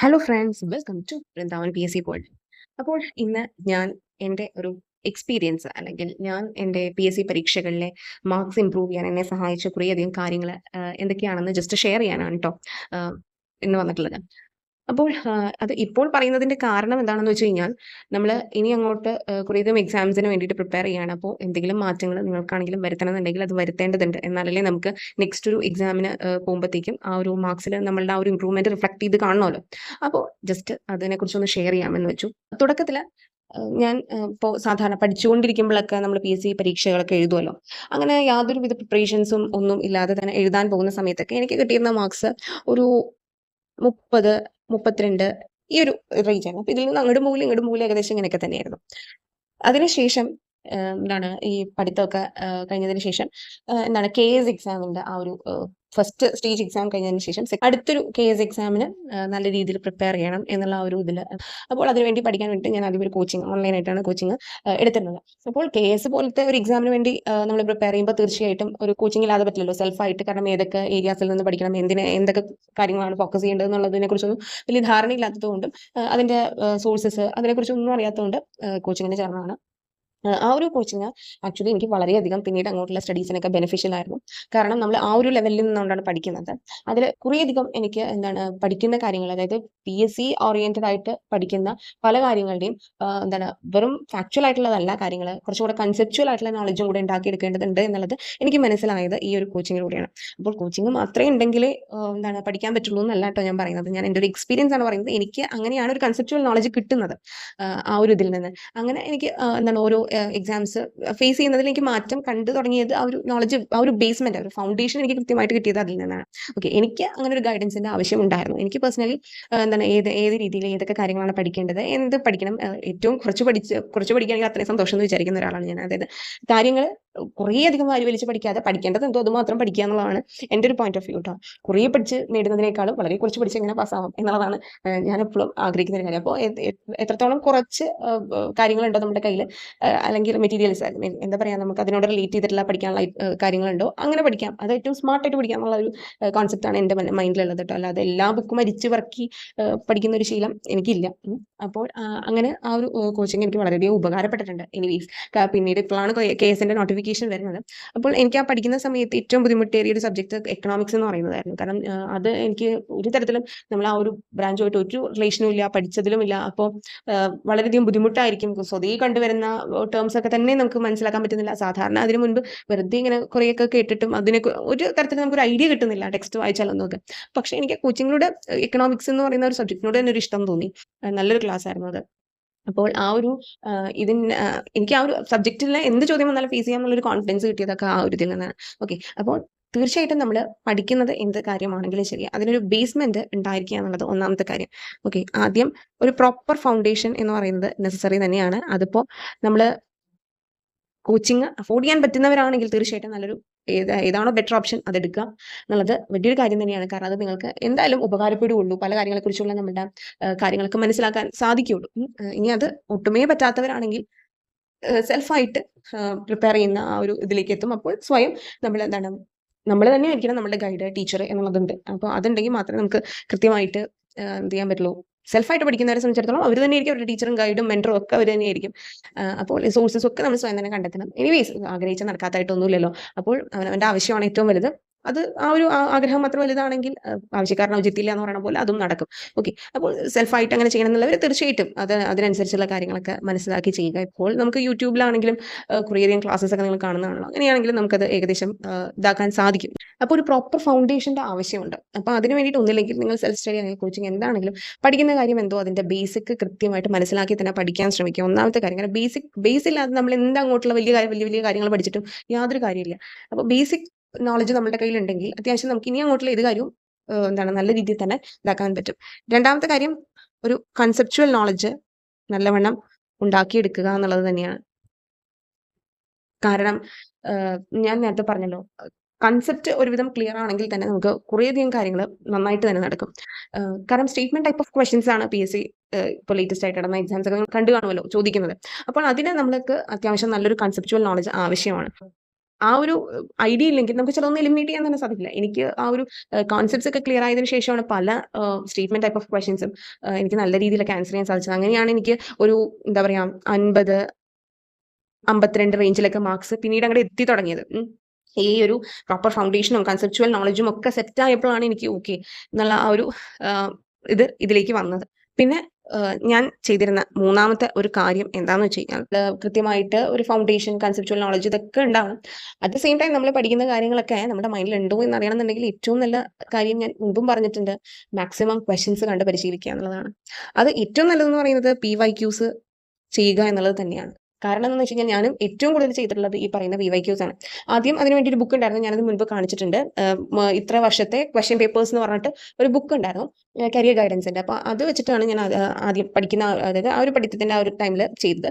Hello friends, welcome to Vrindavan PSC world. അപ്പോൾ ഇന്ന് ഞാൻ എൻ്റെ ഒരു എക്സ്പീരിയൻസ് അല്ലെങ്കിൽ ഞാൻ എൻ്റെ PSC പരീക്ഷകളിലെ മാർക്സ് ഇംപ്രൂവ് ചെയ്യാൻ എന്നെ സഹായിച്ച കുറേയധികം കാര്യങ്ങൾ എന്തൊക്കെയാണെന്ന് ജസ്റ്റ് ഷെയർ ചെയ്യാനാണ് കേട്ടോ ഇന്ന് വന്നിട്ടുള്ളത്. അപ്പോൾ അത് ഇപ്പോൾ പറയുന്നതിൻ്റെ കാരണം എന്താണെന്ന് വെച്ച് കഴിഞ്ഞാൽ, നമ്മൾ ഇനി അങ്ങോട്ട് കുറേയധികം എക്സാംസിന് വേണ്ടിയിട്ട് പ്രിപ്പയർ ചെയ്യാണ്. അപ്പോൾ എന്തെങ്കിലും മാറ്റങ്ങൾ നിങ്ങൾക്കാണെങ്കിലും വരുത്തണമെന്നുണ്ടെങ്കിൽ അത് വരുത്തേണ്ടതുണ്ട്. എന്നാലല്ലേ നമുക്ക് നെക്സ്റ്റ് ഒരു എക്സാമിന് പോകുമ്പോഴത്തേക്കും ആ ഒരു മാർക്സിൽ നമ്മളുടെ ആ ഒരു ഇമ്പ്രൂവ്മെന്റ് റിഫ്ലക്ട് ചെയ്ത് കാണണമല്ലോ. അപ്പോൾ ജസ്റ്റ് അതിനെക്കുറിച്ചൊന്ന് ഷെയർ ചെയ്യാമെന്ന് വെച്ചു. തുടക്കത്തിൽ ഞാൻ ഇപ്പോൾ സാധാരണ പഠിച്ചുകൊണ്ടിരിക്കുമ്പോഴൊക്കെ നമ്മൾ PSC പരീക്ഷകളൊക്കെ എഴുതുമല്ലോ. അങ്ങനെ യാതൊരുവിധ പ്രിപ്പറേഷൻസും ഒന്നും ഇല്ലാതെ തന്നെ എഴുതാൻ പോകുന്ന സമയത്തൊക്കെ എനിക്ക് കിട്ടിയിരുന്ന മാർക്സ് ഒരു 30, 32 ഈ ഒരു റേഞ്ചാണ്. അപ്പോൾ ഇതിൽ നിന്ന് അങ്ങോട്ട് മൂല ഇങ്ങോട്ട് മൂല ഏകദേശം ഇങ്ങനെയൊക്കെ തന്നെയായിരുന്നു. അതിനുശേഷം എന്താണ് ഈ പഠിത്തമൊക്കെ കഴിഞ്ഞതിന് ശേഷം എന്താണ് KS എക്സാമിൻ്റെ ആ ഒരു ഫസ്റ്റ് സ്റ്റേജ് എക്സാം കഴിഞ്ഞതിന് ശേഷം അടുത്തൊരു KS എക്സാമിന് നല്ല രീതിയിൽ പ്രിപ്പയർ ചെയ്യണം എന്നുള്ള ആ ഒരു ഇതിൽ, അപ്പോൾ അതിനുവേണ്ടി പഠിക്കാൻ വേണ്ടിയിട്ട് ഞാൻ ആദ്യം ഒരു കോച്ചിങ് ഓൺലൈനായിട്ടാണ് കോച്ചിങ് എടുത്തിരുന്നത്. അപ്പോൾ KS പോലത്തെ ഒരു എക്സാമിന് വേണ്ടി നമ്മൾ പ്രിപ്പയർ ചെയ്യുമ്പോൾ തീർച്ചയായിട്ടും ഒരു കോച്ചിങ് ഇല്ലാതെ പറ്റില്ലല്ലോ. സെൽഫായിട്ട്, കാരണം ഏതൊക്കെ ഏരിയാസിൽ നിന്ന് പഠിക്കണം, എന്തൊക്കെ കാര്യങ്ങളാണ് ഫോക്കസ് ചെയ്യേണ്ടത് എന്നുള്ളതിനെ കുറിച്ചൊന്നും വലിയ ധാരണയില്ലാത്തതുകൊണ്ടും അതിൻ്റെ സോഴ്സസ് അതിനെക്കുറിച്ചൊന്നും അറിയാത്തതുകൊണ്ട് കോച്ചിങ്ങിന് ചേർന്നതാണ്. ആ ഒരു കോച്ചിങ് ആക്ച്വലി എനിക്ക് വളരെയധികം പിന്നീട് അങ്ങോട്ടുള്ള സ്റ്റഡീസിനൊക്കെ ബെനിഫിഷ്യൽ ആയിരുന്നു. കാരണം നമ്മൾ ആ ഒരു ലെവലിൽ നിന്നുകൊണ്ടാണ് പഠിക്കുന്നത്. അതിൽ കുറേയധികം എനിക്ക് എന്താണ് പഠിക്കുന്ന കാര്യങ്ങൾ, അതായത് PSC ഓറിയന്റഡ് ആയിട്ട് പഠിക്കുന്ന പല കാര്യങ്ങളുടെയും എന്താണ് വെറും ഫാക്ച്വൽ ആയിട്ടുള്ളതല്ല കാര്യങ്ങൾ, കുറച്ചുകൂടെ കൺസെപ്ച്വൽ ആയിട്ടുള്ള നോളജും കൂടെ ഉണ്ടാക്കിയെടുക്കേണ്ടതുണ്ട് എന്നുള്ളത് എനിക്ക് മനസ്സിലായത് ഈ ഒരു കോച്ചിങ്ങിലൂടെയാണ്. അപ്പോൾ കോച്ചിങ് മാത്രമേ ഉണ്ടെങ്കിൽ എന്താണ് പഠിക്കാൻ പറ്റുള്ളൂ എന്നല്ല കേട്ടോ ഞാൻ പറയുന്നത്. ഞാൻ എൻ്റെ ഒരു എക്സ്പീരിയൻസ് ആണ് പറയുന്നത്. എനിക്ക് അങ്ങനെയാണ് ഒരു കൺസെപ്ച്വൽ നോളജ് കിട്ടുന്നത് ആ ഒരു ഇതിൽ നിന്ന്. അങ്ങനെ എനിക്ക് എന്താണ് ഓരോ എക്സാംസ് ഫേസ് ചെയ്യുന്നതിൽ എനിക്ക് മാറ്റം കണ്ടു തുടങ്ങിയത് ആ ഒരു നോളജ്, ആ ഒരു ബേസ്മെന്റ്, ഒരു ഫൗണ്ടേഷൻ എനിക്ക് കൃത്യമായിട്ട് കിട്ടിയത് അതിൽ നിന്നാണ്. ഓക്കെ, എനിക്ക് അങ്ങനെ ഒരു ഗൈഡൻസിന്റെ ആവശ്യമുണ്ടായിരുന്നു. എനിക്ക് പേഴ്സണലി എന്താണ് ഏത് രീതിയിൽ ഏതൊക്കെ കാര്യങ്ങളാണ് പഠിക്കേണ്ടത്, എന്ത് പഠിക്കണം, ഏറ്റവും കുറച്ച് പഠിക്കുകയാണെങ്കിൽ അത്രയും സന്തോഷം എന്ന് വിചാരിക്കുന്ന ഒരാളാണ് ഞാൻ. അതായത് കാര്യങ്ങൾ കുറേയധികം വാരി വലിച്ച് പഠിക്കാതെ പഠിക്കേണ്ടത് എന്തോ അത് മാത്രം പഠിക്കുക എന്നുള്ളതാണ് എൻ്റെ ഒരു പോയിന്റ് ഓഫ് വ്യൂ കേട്ടോ. കുറേ പഠിച്ച് നേടുന്നതിനേക്കാളും വളരെ കുറച്ച് പഠിച്ച് എങ്ങനെ പാസ്സാവാം എന്നുള്ളതാണ് ഞാൻ എപ്പോഴും ആഗ്രഹിക്കുന്ന ഒരു കാര്യം. അപ്പോൾ എത്രത്തോളം കുറച്ച് കാര്യങ്ങളുണ്ടോ നമ്മുടെ കയ്യിൽ, അല്ലെങ്കിൽ മെറ്റീരിയൽസ്, എന്താ പറയുക, നമുക്ക് അതിനോട് റിലേറ്റ് ചെയ്തിട്ടുള്ള പഠിക്കാനുള്ള കാര്യങ്ങളുണ്ടോ അങ്ങനെ പഠിക്കാം. അത് ഏറ്റവും സ്മാർട്ടായിട്ട് പഠിക്കാം എന്നുള്ള ഒരു കോൺസെപ്റ്റാണ് എൻ്റെ മൈൻഡിലുള്ളത് കേട്ടോ. അല്ലാതെ എല്ലാ ബുക്കും അരിച്ച് പറക്കി പഠിക്കുന്ന ഒരു ശീലം എനിക്കില്ല. അപ്പോൾ അങ്ങനെ ആ ഒരു കോച്ചിങ് എനിക്ക് വളരെയധികം ഉപകാരപ്പെട്ടിട്ടുണ്ട്. എനിവേസ് പിന്നീട് ഇപ്പോഴാണ് KSന്റെ നോട്ടിഫിക്കേഷൻ വരുന്നത്. അപ്പോൾ എനിക്ക് ആ പഠിക്കുന്ന സമയത്ത് ഏറ്റവും ബുദ്ധിമുട്ടേറിയ ഒരു സബ്ജക്ട് എക്കണോമിക്സ് എന്ന് പറയുന്നതായിരുന്നു. കാരണം അത് എനിക്ക് ഒരു തരത്തിലും നമ്മൾ ആ ഒരു ബ്രാഞ്ചുമായിട്ട് ഒരു റിലേഷനും ഇല്ല, പഠിച്ചതിലും ഇല്ല. അപ്പോൾ വളരെയധികം ബുദ്ധിമുട്ടായിരിക്കും. സ്വതേ കണ്ടുവരുന്ന ടേംസ് ഒക്കെ തന്നെ നമുക്ക് മനസ്സിലാക്കാൻ പറ്റുന്നില്ല. സാധാരണ അതിന് മുൻപ് വെറുതെ ഇങ്ങനെ കുറേയൊക്കെ കേട്ടിട്ടും അതിനെ ഒരു തരത്തിൽ നമുക്കൊരു ഐഡിയ കിട്ടുന്നില്ല ടെക്സ്റ്റ് വായിച്ചാലൊന്നും ഒക്കെ. പക്ഷെ എനിക്ക് കോച്ചിങ്ങിലൂടെ എക്കണോമിക്സ് എന്ന് പറയുന്ന ഒരു സബ്ജക്റ്റിനോട് തന്നെ ഒരു ഇഷ്ടം തോന്നി. നല്ലൊരു ക്ലാസ് ആയിരുന്നു അത്. അപ്പോൾ ആ ഒരു എനിക്ക് ആ ഒരു സബ്ജക്റ്റിൽ എന്ത് ചോദ്യം വന്നാലും ഫേസ് ചെയ്യാമെന്നുള്ളൊരു കോൺഫിഡൻസ് കിട്ടിയതൊക്കെ ആ ഒരു ഇതിൽ നിന്നാണ്. ഓക്കെ, അപ്പോൾ തീർച്ചയായിട്ടും നമ്മൾ പഠിക്കുന്നത് എന്ത് കാര്യമാണെങ്കിലും ശരി, അതിനൊരു ബേസ്മെന്റ് ഉണ്ടായിരിക്കുക എന്നുള്ളത് ഒന്നാമത്തെ കാര്യം. ഓക്കെ, ആദ്യം ഒരു പ്രോപ്പർ ഫൗണ്ടേഷൻ എന്ന് പറയുന്നത് നെസസറി തന്നെയാണ്. അതിപ്പോൾ നമ്മൾ കോച്ചിങ് അഫോർഡ് ചെയ്യാൻ പറ്റുന്നവരാണെങ്കിൽ തീർച്ചയായിട്ടും നല്ലൊരു ഏതാണോ ബെറ്റർ ഓപ്ഷൻ അതെടുക്കുക എന്നുള്ളത് വലിയൊരു കാര്യം തന്നെയാണ്. കാരണം അത് നിങ്ങൾക്ക് എന്തായാലും ഉപകാരപ്പെടുകയുള്ളൂ. പല കാര്യങ്ങളെക്കുറിച്ചുള്ള നമ്മുടെ കാര്യങ്ങളൊക്കെ മനസ്സിലാക്കാൻ സാധിക്കുകയുള്ളൂ. ഇനി അത് ഒട്ടുമേ പറ്റാത്തവരാണെങ്കിൽ സെൽഫായിട്ട് പ്രിപ്പയർ ചെയ്യുന്ന ആ ഒരു ഇതിലേക്ക് എത്തും. അപ്പോൾ സ്വയം നമ്മൾ എന്താണ് നമ്മൾ തന്നെ ആയിരിക്കണം നമ്മുടെ ഗൈഡ്, ടീച്ചർ എന്നുള്ളതുണ്ട്. അപ്പോൾ അതുണ്ടെങ്കിൽ മാത്രമേ നമുക്ക് കൃത്യമായിട്ട് എന്ത് ചെയ്യാൻ പറ്റുള്ളൂ. സെൽഫായിട്ട് പഠിക്കുന്നവരെ സംബന്ധിച്ചിടത്തോളം അവർ തന്നെയായിരിക്കും അവരുടെ ടീച്ചറും ഗൈഡും മെൻറ്ററും ഒക്കെ അവർ തന്നെയായിരിക്കും. അപ്പോൾ റിസോഴ്സസ് ഒക്കെ നമ്മൾ സ്വയം തന്നെ കണ്ടെത്തണം. എനിവേസ് ആഗ്രഹിച്ചാൽ നടക്കാത്തതായിട്ടൊന്നുമില്ലല്ലോ. അപ്പോൾ അവനവൻ്റെ ആവശ്യമാണ് ഏറ്റവും വലുത്. അത് ആ ഒരു ആഗ്രഹം മാത്രം വലുതാണെങ്കിൽ ആവശ്യക്കാരൻ ഔചിത്യമില്ല എന്ന് പറയുന്ന പോലെ അതും നടക്കും. ഓക്കെ, അപ്പോൾ സെൽഫായിട്ട് അങ്ങനെ ചെയ്യണം എന്നുള്ളവർ തീർച്ചയായിട്ടും അതിനനുസരിച്ചുള്ള കാര്യങ്ങളൊക്കെ മനസ്സിലാക്കി ചെയ്യുക. ഇപ്പോൾ നമുക്ക് യൂട്യൂബിലാണെങ്കിലും കുറേയധികം ക്ലാസ്സസ് ഒക്കെ നിങ്ങൾ കാണുന്നതാണല്ലോ. അങ്ങനെയാണെങ്കിലും നമുക്കത് ഏകദേശം ഇതാക്കാൻ സാധിക്കും. അപ്പോൾ ഒരു പ്രോപ്പർ ഫൗണ്ടേഷൻ്റെ ആവശ്യമുണ്ട്. അപ്പോൾ അതിന് വേണ്ടിയിട്ട് ഒന്നില്ലെങ്കിൽ നിങ്ങൾ സെൽഫ് സ്റ്റഡി അല്ലെങ്കിൽ കോച്ചിങ് എന്താണെങ്കിലും പഠിക്കുന്ന കാര്യം എന്തോ അതിൻ്റെ ബേസിക് കൃത്യമായിട്ട് മനസ്സിലാക്കി തന്നെ പഠിക്കാൻ ശ്രമിക്കുക. ഒന്നാമത്തെ കാര്യം. കാരണം ബേസ് ഇല്ലാതെ നമ്മൾ അങ്ങോട്ടുള്ള വലിയ വലിയ കാര്യങ്ങൾ പഠിച്ചിട്ടും യാതൊരു കാര്യമില്ല. അപ്പോൾ ബേസിക് നോളജ് നമ്മുടെ കയ്യിലുണ്ടെങ്കിൽ അത്യാവശ്യം നമുക്ക് ഇനി അങ്ങോട്ടുള്ള ഏത് കാര്യവും നല്ല രീതിയിൽ തന്നെ ഇതാക്കാൻ പറ്റും. രണ്ടാമത്തെ കാര്യം, ഒരു കൺസെപ്ച്വൽ നോളജ് നല്ലവണ്ണം ഉണ്ടാക്കിയെടുക്കുക എന്നുള്ളത് തന്നെയാണ്. കാരണം ഞാൻ നേരത്തെ പറഞ്ഞല്ലോ, കൺസെപ്റ്റ് ഒരുവിധം ക്ലിയർ ആണെങ്കിൽ തന്നെ നമുക്ക് കുറേയധികം കാര്യങ്ങൾ നന്നായിട്ട് തന്നെ നടക്കും. കാരണം സ്റ്റേറ്റ്മെന്റ് ടൈപ്പ് ഓഫ് ക്വസ്റ്റ്യൻസ് ആണ് PSC ഇപ്പോൾ ലേറ്റസ്റ്റ് ആയിട്ട് നടന്ന എക്സാംസ് ഒക്കെ കണ്ടു കാണുമല്ലോ ചോദിക്കുന്നത്. അപ്പോൾ അതിന് നമ്മൾക്ക് അത്യാവശ്യം നല്ലൊരു കൺസെപ്ച്വൽ നോളജ് ആവശ്യമാണ്. ആ ഒരു ഐഡിയ ഇല്ലെങ്കിൽ നമുക്ക് ചിലതൊന്നും എലിമിനേറ്റ് ചെയ്യാൻ തന്നെ സാധിക്കില്ല. എനിക്ക് ആ ഒരു കോൺസെപ്റ്റ്സ് ഒക്കെ ക്ലിയർ ആയതിനു ശേഷമാണ് പല സ്റ്റേറ്റ്മെന്റ് ടൈപ്പ് ഓഫ് ക്വസ്റ്റ്യൻസും എനിക്ക് നല്ല രീതിയിലൊക്കെ ആൻസർ ചെയ്യാൻ സാധിച്ചത്. അങ്ങനെയാണ് എനിക്ക് ഒരു എന്താ പറയാ 50, 52 റേഞ്ചിലൊക്കെ മാർക്സ് പിന്നീട് അങ്ങോട്ട് എത്തി തുടങ്ങിയത്. ഈ ഒരു പ്രോപ്പർ ഫൗണ്ടേഷനും കൺസെപ്ച്വൽ നോളജും ഒക്കെ സെറ്റ് ആയപ്പോഴാണ് എനിക്ക് ഓക്കെ എന്നുള്ള ആ ഒരു ഇതിലേക്ക് വന്നത്. പിന്നെ ഞാൻ ചെയ്തിരുന്ന മൂന്നാമത്തെ ഒരു കാര്യം എന്താന്ന് വെച്ച് കഴിഞ്ഞാൽ കൃത്യമായിട്ട് ഒരു ഫൗണ്ടേഷൻ കൺസെപ്ച്വൽ നോളജ് ഇതൊക്കെ ഉണ്ടാവണം. അറ്റ് ദ സെയിം ടൈം നമ്മൾ പഠിക്കുന്ന കാര്യങ്ങളൊക്കെ നമ്മുടെ മൈൻഡിൽ ഉണ്ടോ എന്ന് അറിയണമെന്നുണ്ടെങ്കിൽ ഏറ്റവും നല്ല കാര്യം ഞാൻ മുമ്പും പറഞ്ഞിട്ടുണ്ട്, മാക്സിമം ക്വസ്റ്റ്യൻസ് കണ്ട് പരിശീലിക്കുക എന്നുള്ളതാണ്. അത് ഏറ്റവും നല്ലതെന്ന് പറയുന്നത് PYQs ചെയ്യുക എന്നുള്ളത് തന്നെയാണ്. കാരണം എന്താണെന്ന് വെച്ച് കഴിഞ്ഞാൽ ഞാനും ഏറ്റവും കൂടുതൽ ചെയ്തിട്ടുള്ളത് ഈ പറയുന്ന PYQs ആണ്. ആദ്യം അതിന് വേണ്ടി ഒരു ബുക്ക് ഉണ്ടായിരുന്നു, ഞാനത് മുൻപ് കാണിച്ചിട്ടുണ്ട്. ഇത്ര വർഷത്തെ ക്വസ്റ്റ്യൻ പേപ്പേഴ്സ് എന്ന് പറഞ്ഞിട്ട് ഒരു ബുക്ക് ഉണ്ടായിരുന്നു, കരിയർ ഗൈഡൻസിന്റെ. അപ്പോൾ അത് വെച്ചിട്ടാണ് ഞാൻ ആദ്യം പഠിക്കുന്ന, അതായത് ആ ഒരു പഠിത്തത്തിന്റെ ആ ഒരു ടൈമിൽ ചെയ്തത്.